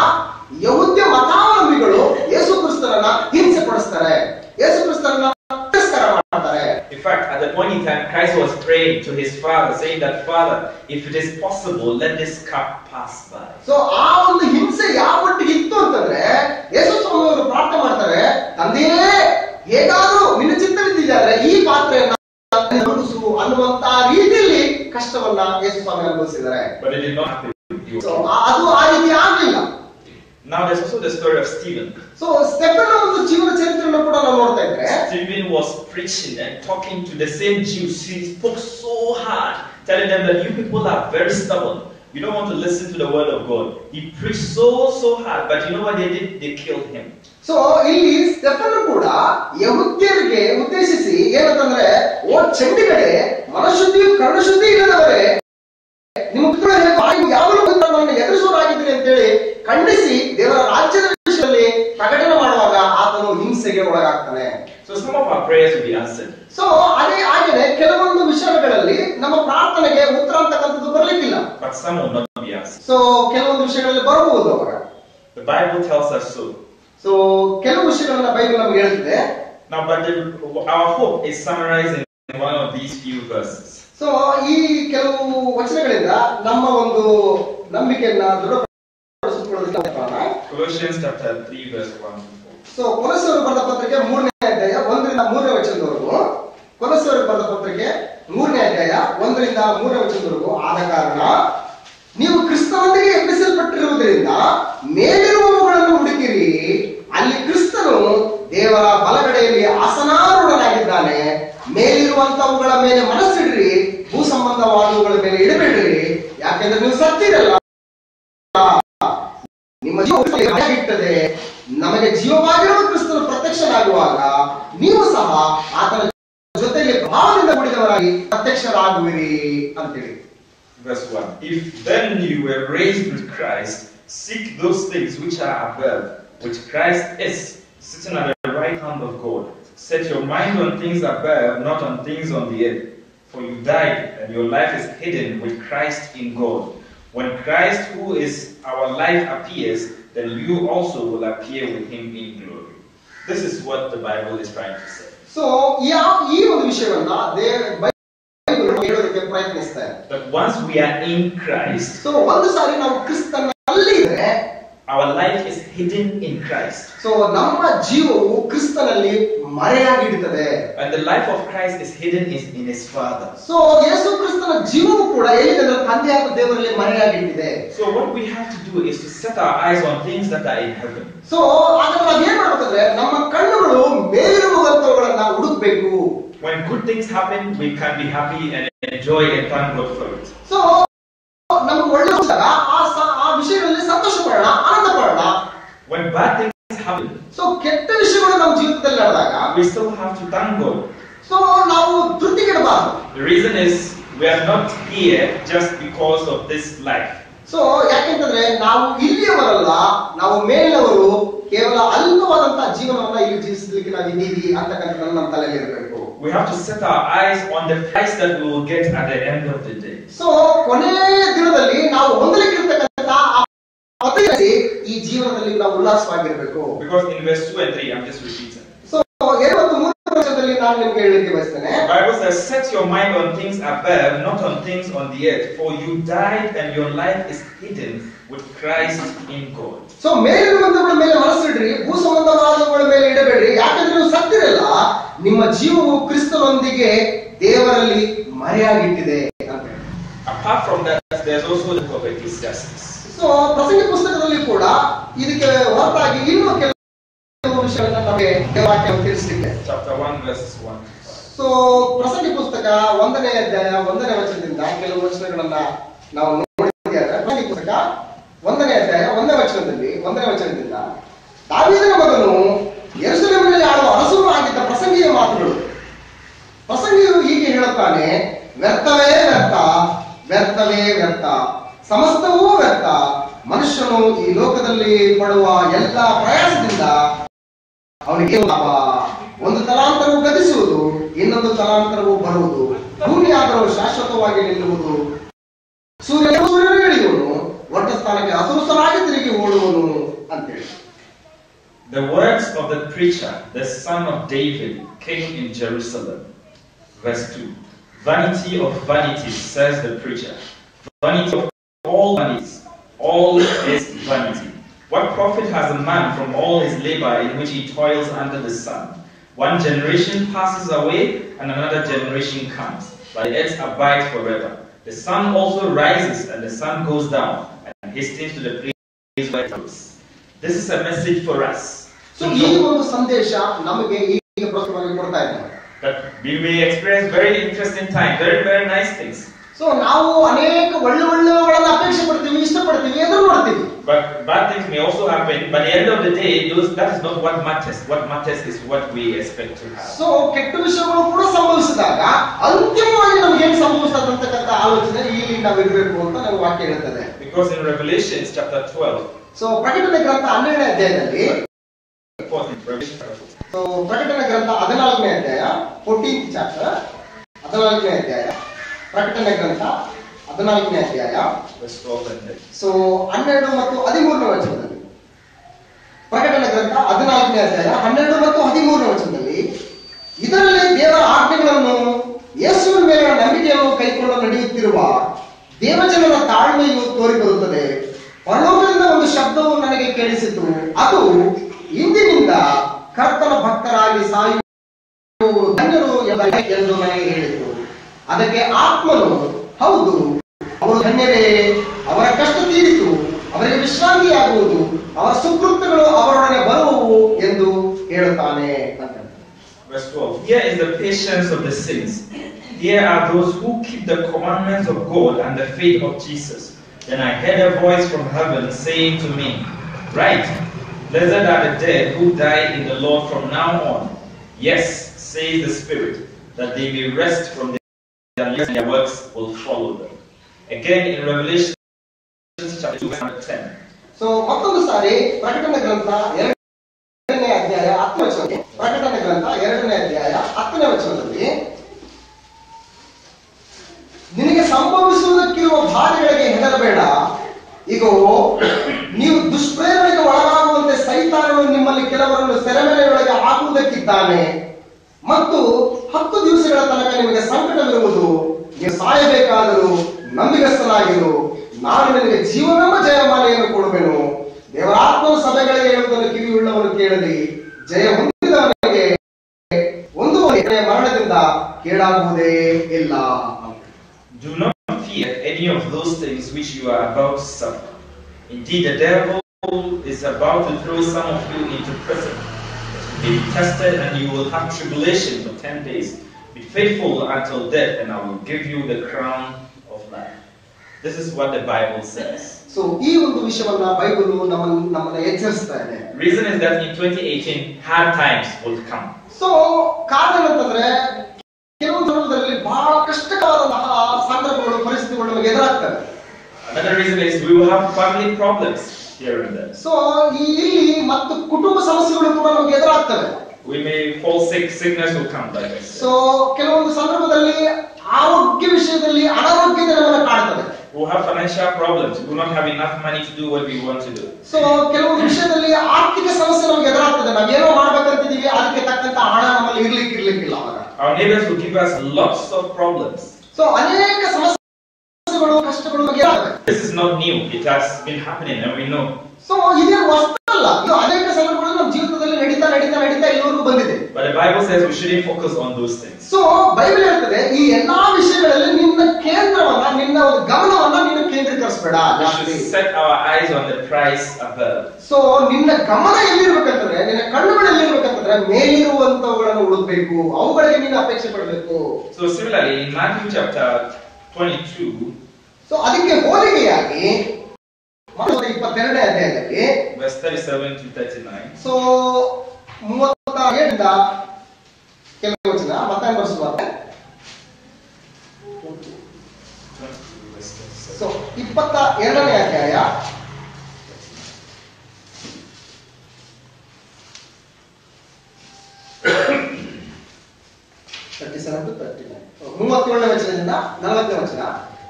ಯಹೂದ್ಯ ಮತಾವಲಂಬಿಗಳು ಯೇಸು ಕ್ರಿಸ್ತನನ್ನ ಹಿಂಸೆ ಪಡಿಸ್ತಾರೆ, ಯೇಸು ಕ್ರಿಸ್ತನನ್ನ ತಿರಸ್ಕಾರ ಮಾಡ್ತಾರೆ. In fact, at the point in time, Christ was praying to his Father, saying that, Father, if it is possible, let this cup pass by. So ಆ ಒಂದು ಹಿಂಸೆ ಯಾವ ಮಟ್ಟಿಗೆ ಇತ್ತು ಅಂತಂದ್ರೆ ಯೇಸು ಸ್ವಾಮಿಯವರು ಪ್ರಾರ್ಥನೆ ಮಾಡ್ತಾರೆ, ತಂದೆಯೇ ಹೇಗಾದ್ರೂ ನಿನ್ನ ಚಿತ್ತವಿದ್ದಿದ್ದಾರೆ ಈ ಪಾತ್ರೆಯನ್ನ ಅನುಭವಿಸು ಅನ್ನುವಂತ ರೀತಿಯಲ್ಲಿ ಕಷ್ಟವನ್ನ ಯೇಸು ಸ್ವಾಮಿ ಅನುಭವಿಸಿದ್ದಾರೆ. But it did not happen. So ಅದು ಆ ರೀತಿ ಆಗ್ಲಿಲ್ಲ. Now there's also the story of Stephen. So ಸ್ಟೆಫನ ಒಂದು ಜೀವನ ಚರಿತ್ರೆಯನ್ನು ಕೂಡ ನಾವು ನೋಡ್ತಾ ಇದ್ರೆ Stephen was preaching and talking to the same Jews. He spoke so hard, telling them that you people are very stubborn. You don't want to listen to the word of God. He preached so hard, but you know what they did? They killed him. So ಇಲ್ಲಿ Stephen ಕೂಡ ಯಹೂದ್ಯರಿಗೆ ಉದ್ದೇಶಿಸಿ ಏನಂತಂದ್ರೆ, ಓ ಚಂಡಿಗಳೇ, ಮನಶುದ್ಧಿಯು ಕರ್ಣಶುದ್ಧಿ ಇಲ್ಲದವರೇ, ನಿಮ್ಮ ಯಾವಾಗಲೂ ನನ್ನನ್ನು ಎದುರಿಸುವರಾಗಿದ್ದೀರಿ ಅಂತೇಳಿ ಖಂಡಿಸಿ ದೇವರ ರಾಜ್ಯದ ವಿಷಯದಲ್ಲಿ ಪ್ರಕಟಣೆ ಮಾಡುವಾಗ ಆತನು ಹಿಂಸೆಗೆ ಒಳಗಾಗ್ತಾನೆ. So some of our prayers will be answered. So ಅದೇ ಹಾಗೆಯೇ ಕೆಲವೊಂದು ವಿಷಯಗಳಲ್ಲಿ ನಮ್ಮ ಪ್ರಾರ್ಥನೆಗೆ ಉತ್ತರ ಅಂತಕ್ಕಂಥದ್ದು ಬರ್ಲಿಕ್ಕಿಲ್ಲ. But some will not be answered. So ಕೆಲವೊಂದು ವಿಷಯಗಳಲ್ಲಿ ಬರಬಹುದು ಅವಾಗ. The Bible tells us so. So ಕೆಲವು ವಿಷಯಗಳನ್ನ ಬೈಬಲ್ ನಮ್ಗೆ ಹೇಳ್ತಿದೆ. Now, but our hope is summarized in one of these few verses. So ಈ ಕೆಲವು ವಚನಗಳಿಂದ ನಮ್ಮ ಒಂದು ನಂಬಿಕೆಯನ್ನ ದೃಢಪಡಿಸಿಕೊಳ್ಳೋದಕ್ಕೆ Colossians chapter 3 verse 1 to 4. So ಕೊಲೊಸ್ಸೆಯವರು ಬರೆದ ಪತ್ರಿಕೆ 3ನೇ ಅಧ್ಯಾಯ 1ರಿಂದ 3ನೇ ವಚನದವರೆಗೂ, ಕೊಲೊಸ್ಸೆಯವರು ಬರೆದ ಪತ್ರಿಕೆ 3ನೇ ಅಧ್ಯಾಯ 1ರಿಂದ 3ನೇ ವಚನದವರೆಗೂ, ಆದ ಕಾರಣ ನೀವು ಕ್ರಿಸ್ತನೊಂದಿಗೆ ಎಬ್ಬಿಸಲ್ಪಟ್ಟಿರುವುದರಿಂದ ಮೇಲಿರುವವುಗಳನ್ನು ಹುಡುಕಿರಿ, ಅಲ್ಲಿ ಕ್ರಿಸ್ತನು ದೇವರ ಬಲಗಡೆಯಲ್ಲಿ ಆಸನಾರೂಢನಾಗಿದ್ದಾನೆ. ಮೇಲಿರುವಂತವುಗಳ ಮೇಲೆ ಮನಸ್ಸಿಡ್ರಿ, ಭೂ ಸಂಬಂಧವಾದವುಗಳ ಮೇಲೆ ಇಡಬೇಡ್ರಿ, ಯಾಕೆಂದ್ರೆ ನೀವು ಸತ್ತಿರಲ್ಲ. ನಿಮ್ಮ ಜೀವವಿಟ್ಟದೆ ನಮಗೆ ಜೀವವಾಗಿರುವ ಕ್ರಿಸ್ತನು ಪ್ರತ್ಯಕ್ಷನಾಗುವಾಗ ನೀವು ಸಹ ಆತನ ಜೊತೆಗೆ ಭಾವದಿಂದ ಕೂಡಿದವರಾಗಿ ಪ್ರತ್ಯಕ್ಷರಾಗುವಿರಿ ಅಂತೇಳಿ. Verse 1. If then you were raised with Christ, seek those things which are above, which Christ is, sitting at the right hand of God. Set your mind on things above, not on things on the earth. For you died, and your life is hidden with Christ in God. When Christ, who is our life, appears, then you also will appear with him in glory. This is what the Bible is trying to say. So ಈ ಒಂದು ವಿಷಯವನ್ನ Bible ಹೇಳೋದಕ್ಕೆ ಪ್ರಯತ್ನಿಸ್ತಾರೆ. That once we are in Christ, so ಒಂದು ಸಾರಿ ನಾವು ಕ್ರಿಸ್ತನಲ್ಲಿ ಇದ್ರೆ our life is hidden in Christ. So ನಮ್ಮ ಜೀವವು ಕ್ರಿಸ್ತನಲ್ಲಿ ಮರೆಯಾಗಿಡುತ್ತದೆ. And the life of Christ is hidden in his Father. So Yesu ಕ್ರಿಸ್ತನ ಜೀವವು ಕೂಡ ಎಲ್ಲಿದೆ ಅಂದ್ರೆ ತಂದೆಯಾದ ದೇವರಲ್ಲಿ ಮರೆಯಾಗಿಟ್ಟಿದೆ. So what we have to do is to set our eyes on things that are in heaven. So ಹಾಗಾದ್ರೆ ನಾವು ಏನ್ ಮಾಡ್ಬೇಕಂದ್ರೆ ನಮ್ಮ ಕಣ್ಣುಗಳು ಮೇಲಿರುವಂತವುಗಳನ್ನ ಹುಡುಕ್ಬೇಕು. When good things happen, we can be happy and enjoy and thank God for it. So ನಮ್ಗೆ ಒಳ್ಳೆ ಆ ವಿಷಯಗಳಲ್ಲಿ ಸಂತೋಷ ಪಡೋಣ, ಆನಂದ ಪಡೋಣ. When bad things happen, so ಕೆಟ್ಟ ವಿಷಯಗಳು ನಮ್ಮ ಜೀವಿತದಲ್ಲಿ ನಡೆದಾಗ we still have to thank God. So ನಾವು ತೃಪ್ತಿಗೆಡಬಾರದು. The reason is we are not here just because of this life. So ಯಾಕೆಂತಂದ್ರೆ ನಾವು ಇಲ್ಲಿಯವರಲ್ಲ, ನಾವು ಮೇಲಿನವರು. ಕೇವಲ ಅಲ್ಪವಾದಂತಹ ಜೀವನವನ್ನ ಇಲ್ಲಿ ಜೀವಿಸಲಿಕ್ಕೆ ನಾವು ಇದ್ದೀವಿ ಅಂತಕ್ಕಂಥದ್ದನ್ನು ನಮ್ಮ ತಲೆಯಲ್ಲಿ ಇರಬೇಕು. We have to set our eyes on the price that we will get at the end of the day. So ಕೊನೆಯ ದಿನದಲ್ಲಿ ನಾವು ಹೊಂದಲಿಕ್ಕಿರ್ತಕ್ಕಂಥ ಈ ಜೀವನದಲ್ಲಿ ನಾವು ಉಲ್ಲಾಸವಾಗಿರಬೇಕು. Because in verse 2 and 3, I'm just repeating. So 2 ಮತ್ತು 3 ವರ್ಷದಲ್ಲಿ ನಾನು ನಿಮಗೆ ಹೇಳಲಿಕ್ಕೆ ಬಯಸ್ತೇನೆ. The Bible says, set your mind on things above, not on things on the earth. For you died and your life is hidden with Christ in God. So ಮೇಲಿರುವಂತವುಗಳ ಮೇಲೆ ಮನಸ್ಸಿಡ್ರಿ, ಭೂ ಸಂಬಂಧವಾದವುಗಳ ಮೇಲೆ ಇಡಬೇಡ್ರಿ. ಯಾಕಂದ್ರೆ ನೀವು ಸತ್ತಿರಲ್ಲ, ನಿಮ್ಮ ಜೀವವು ಕ್ರಿಸ್ತನೊಂದಿಗೆ ದೇವರಲ್ಲಿ ಮರೆಯಾಗಿಟ್ಟಿದೆ ಅಂತ. Apart from that, there's also the book of Ecclesiastes. So ಪ್ರಸಂಗಿ ಪುಸ್ತಕದಲ್ಲಿ ಕೂಡ ಇದಕ್ಕೆ ಹೊರತಾಗಿ ಇನ್ನೂ ಕೆಲವು ವಿಷಯಗಳನ್ನ ನಮಗೆ ವಾಕ್ಯ ತಿಳಿಸಲಿಕ್ಕೆ. Chapter 1, verses 1. ಸೊ ಪ್ರಸಂಗಿ ಪುಸ್ತಕ 1ನೇ ಅಧ್ಯಾಯ 1ನೇ ವಚನದಿಂದ ಕೆಲವು ವಚನಗಳನ್ನ ನಾವು ನೋಡಿದ್ದೇವೆ. ಪ್ರಸಂಗಿ ಪುಸ್ತಕ 1ನೇ ಅಧ್ಯಾಯ 1ನೇ ವಚನದಿಂದ ದಾವೀದನ ಮಗನು ಯೆರೂಸಲೇಮಿನಲ್ಲಿ ಆಳುವ ಅರಸನು ಆಗಿದ್ದ ಪ್ರಸಂಗಿಯ ಮಾತುಗಳು. ಪ್ರಸಂಗಿಯು ಹೀಗೆ ಹೇಳುತ್ತಾನೆ, ವ್ಯರ್ಥವೇ ವ್ಯರ್ಥ, ವ್ಯರ್ಥವೇ ವ್ಯರ್ಥ, ಸಮಸ್ತವೂ ವ್ಯರ್ಥ. ಮನುಷ್ಯನು ಈ ಲೋಕದಲ್ಲಿ ಪಡುವ ಎಲ್ಲ ಪ್ರಯಾಸದಿಂದ ಅವನಿಗೆ ಲಾಭ. ಒಂದು ತಲಾಂತರವು ಗತಿಸುವುದು, ಇನ್ನೊಂದು ತಲಾಂತರವು ಬರುವುದು. ಭೂಮಿ ಆದರೂ ಶಾಶ್ವತವಾಗಿ ನಿಲ್ಲುವುದು. ಸೂರ್ಯನು ಇಳಿಯುವನು, ಒಟ್ಟ ಸ್ಥಾನಕ್ಕೆ ಹಸುರುಸಲಾಗಿ ತಿರುಗಿ ಓಡುವನು ಅಂತೇಳಿ. The words of the preacher, the son of David, came in Jerusalem. Verse 2. Vanity of vanities, says the preacher. Vanity of all vanities. All is vanity. What profit has a man from all his labor in which he toils under the sun? One generation passes away and another generation comes, but the earth abides forever. The sun also rises and the sun goes down and hastens to the place where it goes. This is a message for us. So ಈ ಒಂದು ಸಂದೇಶ ನಮಗೆ ಈಗ ಪ್ರಸ್ತುತವಾಗಿ ಕೊಡ್ತಾ ಇದ್ದಾರೆ. That we may experience very interesting time, very, very nice things. So ನಾವು ಅನೇಕ ಒಳ್ಳೆಗಳನ್ನ ಅಪೇಕ್ಷೆ ಪಡ್ತೀವಿ, ಇಷ್ಟಪಡ್ತೀವಿ, ಎದುರು ನೋಡ್ತೀವಿ. But bad things may also happen. But at the end of the day, that is not what matters. What matters is what we expect to have. So ಕೆಟ್ಟ ವಿಷಯಗಳು ಕೂಡ ಸಂಭವಿಸಿದಾಗ ಅಂತಿಮವಾಗಿ ನಮ್ಗೆ ಏನ್ ಸಂಭವಿಸ್ತದೆ ಅಂತಕ್ಕಂಥ ಆಲೋಚನೆ ಇಲ್ಲಿ ನಾವು ಇರಬೇಕು ಅಂತ ನಮಗೆ ವಾಕ್ಯ ಹೇಳ್ತದೆ. Because in Revelation chapter 12. So ಪ್ರಕಟಣೆ ಗ್ರಂಥ 12ನೇ ಅಧ್ಯಾಯದಲ್ಲಿ. ಸೊ ಪ್ರಕಟಣೆ ಗ್ರಂಥ 14ನೇ ಅಧ್ಯಾಯ 14th chapter 14ನೇ ಅಧ್ಯಾಯ ಪ್ರಕಟಣೆ ಗ್ರಂಥ 14ನೇ ಅಧ್ಯಾಯ ಸೊ 12 ಮತ್ತು 13ನೇ ವಚನದಲ್ಲಿ. ಪ್ರಕಟಣೆ ಗ್ರಂಥ 14ನೇ ಅಧ್ಯಾಯ 12 ಮತ್ತು 13ನೇ ವಚನದಲ್ಲಿ ಇದರಲ್ಲಿ ದೇವರ ಆಜ್ಞೆಗಳನ್ನು ಯೇಸುವಿನ ಮೇಲೆ ನಂಬಿಕೆಯನ್ನು ಕೈಕೊಂಡು ನಡೆಯುತ್ತಿರುವ ದೇವಜನರ ತಾಳ್ಮೆಯು ತೋರಿಬರುತ್ತದೆ. ಪರಲೋಕದಿಂದ ಒಂದು ಶಬ್ದವು ನನಗೆ ಕೇಳಿಸಿತು, ಅದು ಇಂದಿನಿಂದ ಕರ್ತನ ಭಕ್ತರಾಗಿ ಸಾಯುವವರು ಧನ್ಯರು ಎಂದು ನನಗೆ ಹೇಳಿತು. ಅದಕ್ಕೆ ಆತ್ಮನು, ಹೌದು, ಅವರು ಧನ್ಯರೇ, ಅವರ ಕಷ್ಟ ತೀರಿತು, ಅವರಿಗೆ ವಿಶ್ರಾಂತಿಯಾಗುವುದು, ಅವರ ಸುಕೃತ್ಯಗಳು ಅವರೊಡನೆ ಬರುವವು ಎಂದು ಹೇಳುತ್ತಾನೆ ಅಂತ. Verse 12. Here is the patience of the saints. Here are those who keep the commandments of God and the faith of Jesus. Then I heard a voice from heaven saying to me, Right. Blessed are the dead who die in the Lord from now on. Yes, says the Spirit, that they may rest from their labors and their works will follow them. Again in Revelation chapter 2 verse 10. So ಮತ್ತೊಂದು ಸಾರಿ ಪ್ರಕಟಣೆ ಗ್ರಂಥ 2ನೇ ಅಧ್ಯಾಯ 10ನೇ ವಚನದಲ್ಲಿ, ಪ್ರಕಟಣೆ ಗ್ರಂಥ 2ನೇ ಅಧ್ಯಾಯ 10ನೇ ವಚನದಲ್ಲಿ, ನಿನಗೆ ಸಂಭವಿಸುವುದಕ್ಕಿರುವ ಬಾಧೆಗಳಿಗೆ ಹೆದರಬೇಡ, ಈಗೋ ನೀವು ದುಷ್ಪ್ರೇರಣೆಗೆ ಒಳಗಾಗುವಂತೆ ಸೈತಾನನು ನಿಮ್ಮಲ್ಲಿ ಕೆಲವರನ್ನು ಸೆರೆಮನೆಯೊಳಗೆ ಹಾಕುವುದಕ್ಕಿದ್ದಾನೆ ಮತ್ತು 10 ದಿವಸಗಳ ತನಕ ನಿಮಗೆ ಸಂಕಟವಿರುವುದು. ನೀವು ಸಾಯಬೇಕಾದರೂ ನಂಬಿಗಸ್ತನಾಗಿರು, ನಾನು ನಿನಗೆ ಜೀವವೆಂಬ ಜಯಮಾಲೆಯನ್ನು ಕೊಡುವೆನು. ದೇವರಾತ್ಮನ ಸಭೆಗಳಿಗೆ ಹೇಳುವುದನ್ನು ಕಿವಿಯುಳ್ಳವನು ಕೇಳಲಿ. ಜಯ ಹೊಂದಿದವನಿಗೆ ಒಂದು ಮರಣದಿಂದ ಕೇಳಾಗುವುದೇ ಇಲ್ಲ. Do not fear any of those things which you are about to suffer. Indeed, the devil is about to throw some of you into prison. You will be tested and you will have tribulation for 10 days. Be faithful until death, and I will give you the crown of life. This is what the Bible says. So ಈ ಒಂದು ವಿಷಯವನ್ನ Bible ನಮ್ಮನ್ನ ಎಚ್ಚರಿಸ್ತಾ ಇದೆ. Reason is that in 2018 hard times will come. So ಕಾರಣ ಅಂತಂದ್ರೆ ಕೆಲವೊಂದು ಸಂದರ್ಭದಲ್ಲಿ ಬಹಳ ಕಷ್ಟಕರವಾದಂತಹ ಸಂದರ್ಭಗಳು, ಪರಿಸ್ಥಿತಿಗಳು ನಮಗೆ ಎದುರಾಗ್ತವೆ. Another reason is we will have family problems here and there. So ಇಲ್ಲಿ ಮತ್ತು ಕುಟುಂಬ ಸಮಸ್ಯೆಗಳು ಕೂಡ ನಮಗೆ ಎದುರಾಗ್ತವೆ. We may fall sick, sickness will come like this. So ಕೆಲವೊಂದು ಸಂದರ್ಭದಲ್ಲಿ ಆರೋಗ್ಯ ವಿಷಯದಲ್ಲಿ ಅನಾರೋಗ್ಯತೆ ನಮ್ಮನ್ನ ಕಾಡ್ತದೆ. We will have financial problems. We will not have enough money to do what we want to do. So ಕೆಲವೊಂದು ವಿಷಯದಲ್ಲಿ ಆರ್ಥಿಕ ಸಮಸ್ಯೆ ನಮಗೆ ಎದುರಾಗ್ತದೆ. ನಾವೇನೋ ಮಾಡ್ಬೇಕಂತಿದೀವಿ, ಅದಕ್ಕೆ ತಕ್ಕಂತ ಹಣ ನಮ್ಮಲ್ಲಿ ಇರ್ಲಿಕ್ಕಿಲ್ಲ. ಅವಾಗ Our neighbors will give us lots of problems. So ಅನೇಕ ಸಮಸ್ಯೆಗಳು, ಕಷ್ಟಗಳು ನಮಗೆ ಎದುರಾಗ್ತವೆ. This is not new. It has been happening and we know. So ಇದೇ ಹೊಸದಲ್ಲ, ಇದು ಅನೇಕ ಸಂದರ್ಭಗಳು ನಮ್ಮ ಜೀವಿತದಲ್ಲಿ ನಡೀತಾ ಇಲ್ಲಿವರೆಗೂ ಬಂದಿದೆ. But the Bible says we shouldn't focus on those things. So Bible ಹೇಳ್ತದೆ ಈ ಎಲ್ಲಾ ವಿಷಯಗಳಲ್ಲಿ ನಿನ್ನ ಕೇಂದ್ರವನ್ನ, ನಿನ್ನ ಒಂದು ಗಮನವನ್ನ ನೀನು ಕೇಂದ್ರೀಕರಿಸಬೇಡ. We should set our eyes on the prize above. So ನಿನ್ನ ಗಮನ ಎಲ್ಲಿರ್ಬೇಕಂತಂದ್ರೆ, ನಿನ್ನ ಕಣ್ಣುಗಳು ಎಲ್ಲಿರ್ಬೇಕಂತಂದ್ರೆ ಮೇಲಿರುವಂತವುಗಳನ್ನು ಹುಡುಕ್ಬೇಕು, ಅವುಗಳಿಗೆ ನೀನು ಅಪೇಕ್ಷೆ ಪಡಬೇಕು. So similarly in Matthew chapter 22, so ಅದಕ್ಕೆ ಹೋಲಿಕೆಯಾಗಿ 22ನೇ ಅಧ್ಯಾಯದಲ್ಲಿ verse 37 to 39. ಸೊ 37ರಿಂದ ಕೆಲವು ವಚನ ಮತ್ತೆ ಬರೆಸುವಾಗ, ಸೊ 22ನೇ ಅಧ್ಯಾಯ 37ನೇ ವಚನದಿಂದ 40ನೇ ವಚನ.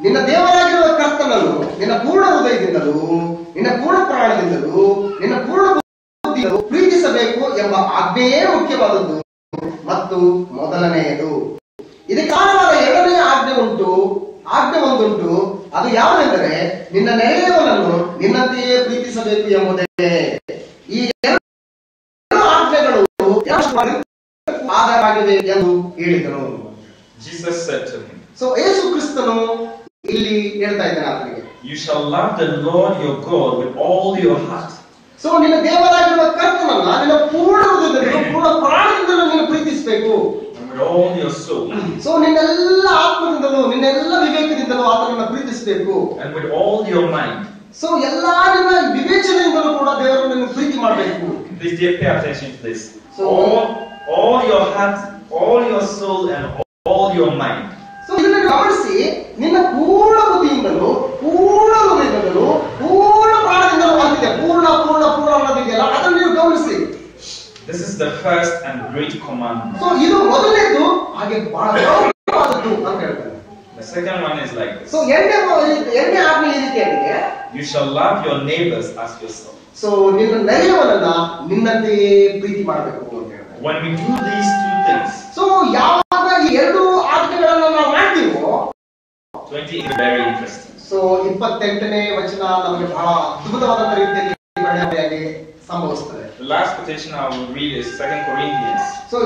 ನಿನ್ನ ದೇವರಾಗಿರುವ ಕರ್ತನನ್ನು ನಿನ್ನ ಪೂರ್ಣ ಹೃದಯದಿಂದಲೂ, ನಿನ್ನ ಪೂರ್ಣ ಪ್ರಾಣದಿಂದಲೂ, ನಿನ್ನ ಪೂರ್ಣ ಬುದ್ಧಿಯಿಂದಲೂ ಪ್ರೀತಿಸಬೇಕು ಎಂಬ ಆಜ್ಞೆಯೇ ಮುಖ್ಯವಾದದ್ದು ಮತ್ತು ಮೊದಲನೆಯದು. ಇದಕ್ಕೆ ಕಾರಣವಾದ 2ನೇ ಆಜ್ಞೆ ಒಂದುಂಟು. ಅದು ಯಾವುದೆಂದರೆ ನಿನ್ನ ನೆರೆಯವನನ್ನು ನಿನ್ನಂತೆಯೇ ಪ್ರೀತಿಸಬೇಕು ಎಂಬುದೇ. ಈ 2 ಆಜ್ಞೆಗಳು ಆಧಾರವಾಗಿವೆ ಎಂದು ಹೇಳಿದನು. Jesus said to him, so Yesu ಕ್ರಿಸ್ತನು ಇಲ್ಲಿ ಹೇಳ್ತಾ ಇದ್ದಾನೆ ಆತನಿಗೆ, you shall love the Lord your God with all your heart. So ನಿನ್ನ ದೇವರಾಗಿರುವ ಕರ್ತನನ್ನ ನಿನ್ನ ಪೂರ್ಣ ಹೃದಯದಿಂದಲೂ, ಪೂರ್ಣ ಪ್ರಾಣದಿಂದಲೂ ನೀನು ಪ್ರೀತಿಸಬೇಕು. And with all your soul. So ನಿನ್ನೆಲ್ಲ ಆತ್ಮದಿಂದಲೂ, ನಿನ್ನೆಲ್ಲ ವಿವೇಕದಿಂದಲೂ ಆತನನ್ನ ಪ್ರೀತಿಸಬೇಕು. And with all your mind. So ಎಲ್ಲಾ ನಿನ್ನ ವಿವೇಚನೆಯಿಂದಲೂ ಕೂಡ ದೇವರನ್ನು ಪ್ರೀತಿ ಮಾಡಬೇಕು. Please dear, pay attention to this. So all your heart, all your soul, and all your mind. So ಇದನ್ನು ಗಮನಿಸಿ, ನಿನ್ನ ಪೂರ್ಣ ಬುದ್ಧಿಯಿಂದಲೂ, ಪೂರ್ಣ ಹೃದಯದಿಂದಲೂ, ಪೂರ್ಣ ಪ್ರಾಣದಿಂದಲೂ ಅಂತಿದೆ. ಪೂರ್ಣ ಅನ್ನೋದಿದೆಯಲ್ಲ, ಅದನ್ನು ನೀವು ಗಮನಿಸಿ. This is the first and great commandment. So ಇದು ಮೊದಲನೇದು, ಹಾಗೆ ಬಹಳ ಗೌರವವಾದದ್ದು ಅಂತ ಹೇಳ್ತಾರೆ. The second one is like this. So ಎರಡನೇ ಆಜ್ಞೆ ಈ ರೀತಿಯಾಗಿದೆ, you shall love your neighbors as yourself. So ನಿನ್ನ ನೆರೆಯವನನ್ನ ನಿನ್ನಂತೆಯೇ ಪ್ರೀತಿ ಮಾಡಬೇಕು ಅಂತ ಹೇಳ್ತಾರೆ. When we do these 2 things, so ಯಾವಾಗ ಈ 2 ಆಜ್ಞೆಗಳನ್ನ ನಾವು ಮಾಡ್ತೀವೋ, 20 is very interesting. ಸೊ 28ನೇ ವಚನ ನಮಗೆ ಬಹಳ ಅದ್ಭುತವಾದ ರೀತಿಯಲ್ಲಿ ಪರಿಣಾಮವಾಗಿ ಸಂಭವಿಸುತ್ತದೆ. The last quotation I will read is 2 Corinthians. So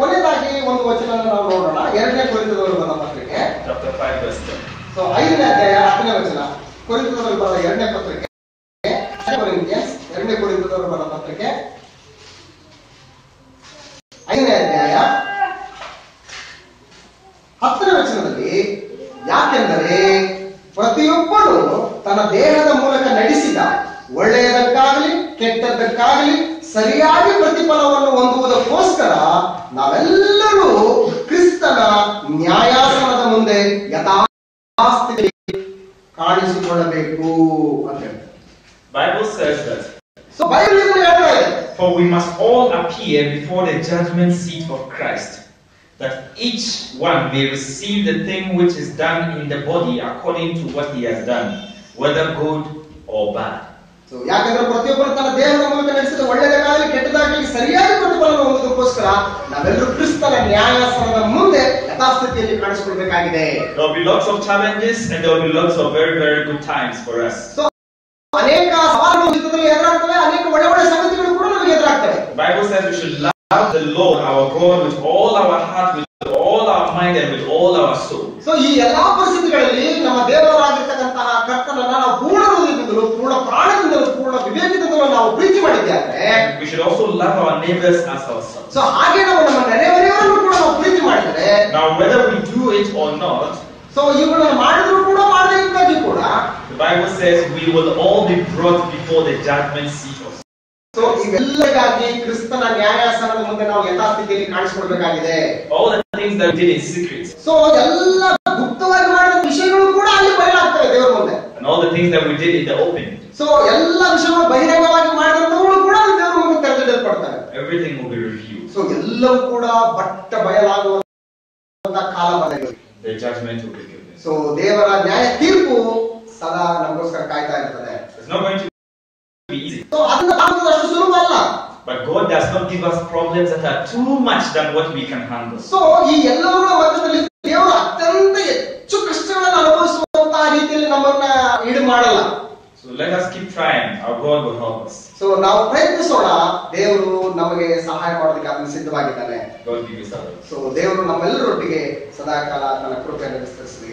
ಕೊನೆಯದಾಗಿ ಒಂದು ವಚನ ನಾವು ನೋಡೋಣ. 2ನೇ ಕೊರಿಂಥದವರು ಬರೆದ ಪತ್ರಿಕೆ Chapter 5 verse 10. ಸೊ 5ನೇ ಅಧ್ಯಾಯ 10ನೇ ವಚನ. ಕೊರಿಂಥದವರು ಬರೆದ 2ನೇ ಪತ್ರಿಕೆ, 2ನೇ ಕೊರಿಂಥದವರು ಬರೆದ ಪತ್ರಿಕೆ 5ನೇ ಅಧ್ಯಾಯ 10ನೇ ವಚನದಲ್ಲಿ, ಯಾಕೆಂದರೆ ಪ್ರತಿಯೊಬ್ಬನು ತನ್ನ ದೇಹದ ಮೂಲಕ ನಡೆಸಿದ ಒಳ್ಳೆಯದಕ್ಕಾಗಲಿ ಮಾಡಿದ್ದಕ್ಕಾಗಲಿ ಸರಿಯಾಗಿ ಪ್ರತಿಫಲವನ್ನು ಹೊಂದುವುದಕ್ಕೋಸ್ಕರ ನಾವೆಲ್ಲರೂ ಕ್ರಿಸ್ತನ ನ್ಯಾಯಾಸನದ ಮುಂದೆ ಯಥಾಸ್ಥಿತಿ ಕಾಣಿಸಿಕೊಳ್ಳಬೇಕು ಅಂತ ಹೇಳ್ತಾರೆ. Bible says that. So Bible ಹೇಳ್ತಾ ಇದೆ, For we must all appear before the judgment seat of Christ, that each one may receive the thing which is done in the body according to what he has done, whether good or bad. So ಯಾಕಂದ್ರೆ ಪ್ರತಿಯೊಬ್ಬರು ತನ್ನ ದೇಹದ ಮೂಲಕ ನಡೆಸಿದ ಒಳ್ಳೆಯದಾಗಲಿ ಕೆಟ್ಟದಾಗಲಿ ಸರಿಯಾಗಿ ಪ್ರತಿಫಲನ ಹೊಂದೋದಕ್ಕೋಸ್ಕರ ನಾವೆಲ್ಲರೂ ಕ್ರಿಸ್ತನ ನ್ಯಾಯಾಸನದ ಮುಂದೆ ಯಥಾಸ್ಥಿತಿಯಲ್ಲಿ ಕಾಣಿಸಿಕೊಳ್ಬೇಕಾಗಿದೆ. There will be lots of challenges and there will be lots of very, very good times for us. So ಅನೇಕ ಸವಾಲುಗಳು ಜೀವಿತದಲ್ಲಿ ಎದುರಾಗ್ತವೆ, ಅನೇಕ ಒಳ್ಳೆ ಒಳ್ಳೆ ಸಂಗತಿಗಳು ಕೂಡ ನಮಗೆ ಎದುರಾಗ್ತವೆ. The Bible says we should love the Lord our God with all our heart, with all our mind and with all our soul. So ಈ ಎಲ್ಲಾ ಪರಿಸ್ಥಿತಿಗಳಲ್ಲಿ ನಮ್ಮ ದೇವರಾಗಿರ್ತಕ್ಕಂತಹ ಕರ್ತನನ್ನ ನಾವು ಪೂರ್ಣ ಹೃದಯದಿಂದಲೂ ಪೂರ್ಣ ಪ್ರಾಣದಿಂದಲೂ ಪೂರ್ಣ ವಿವೇಕದಿಂದಲೂ ನಾವು ಪ್ರೀತಿ ಮಾಡಿದ್ದಾದ್ರೆ We should also love our neighbors as ourselves. So ಹಾಗೆ ನಾವು ನಮ್ಮ ನೆರೆಹೊರೆಯವರನ್ನು ಕೂಡ ನಾವು ಪ್ರೀತಿ ಮಾಡಿದರೆ Now whether we do it or not, so ಇವುಗಳನ್ನು ಮಾಡಿದ್ರು ಕೂಡ ಮಾಡದೇ ಇದ್ದಾಗಿ ಕೂಡ the Bible says we will all be brought before the judgment seat of God. So ಇವೆಲ್ಲಗಾಗಿ ಕ್ರಿಸ್ತನ ನ್ಯಾಯಾಸನದ ಮುಂದೆ ನಾವು ಯಥಾಸ್ಥಿತಿಯಲ್ಲಿ ಕಾಣಿಸಿಕೊಳ್ಬೇಕಾಗಿದೆ. All the things that we did in secret so ಎಲ್ಲ ಗುಪ್ತವಾಗಿ ಮಾಡಿದ ವಿಷಯಗಳು ಕೂಡ ಅಲ್ಲಿ ಬಯಲಾಗ್ತವೆ ದೇವರ ಮುಂದೆ. and all the things that we did in the open, so ಎಲ್ಲ ವಿಷಯಗಳು ಬಹಿರಂಗವಾಗಿ ಮಾಡಿದವುಗಳು ಕೂಡ ದೇವರ ಮುಂದೆ ತೆರೆದಿಡಲ್ಪಡ್ತವೆ. everything will be revealed. So ಎಲ್ಲವೂ ಕೂಡ ಬಟ್ಟ ಬಯಲಾಗುವಂತ ಕಾಲ ಬಂದಿದೆ. The judgment will be given. So ದೇವರ ನ್ಯಾಯ ತೀರ್ಪು ಸದಾ ನಮಗೋಸ್ಕರ ಕಾಯ್ತಾ ಇರ್ತದೆ. It's not going to be easy. So ಅದನ್ನ ಕಾಣುವುದಷ್ಟು ಸುಲಭ ಅಲ್ಲ. But God does not give us problems that are too much than what we can handle. So ಈ ಎಲ್ಲವುಗಳ ಮಧ್ಯದಲ್ಲಿ ದೇವರು ಅತ್ಯಂತ ಹೆಚ್ಚು ಕಷ್ಟಗಳನ್ನು ಅನುಭವಿಸುವಂತಹ ರೀತಿಯಲ್ಲಿ ನಮ್ಮನ್ನ ಈಡು ಮಾಡಲ್ಲ. So let us keep trying. Our God will help us. So ನಾವು ಪ್ರಯತ್ನಿಸೋಣ, ದೇವರು ನಮಗೆ ಸಹಾಯ ಮಾಡೋದಕ್ಕೆ ಅದನ್ನು ಸಿದ್ಧವಾಗಿದ್ದಾನೆ. God give us our. So ದೇವರು ನಮ್ಮೆಲ್ಲರೊಟ್ಟಿಗೆ ಸದಾಕಾಲ ತನ್ನ ಕೃಪೆಯನ್ನು ವಿಸ್ತರಿಸಲಿ.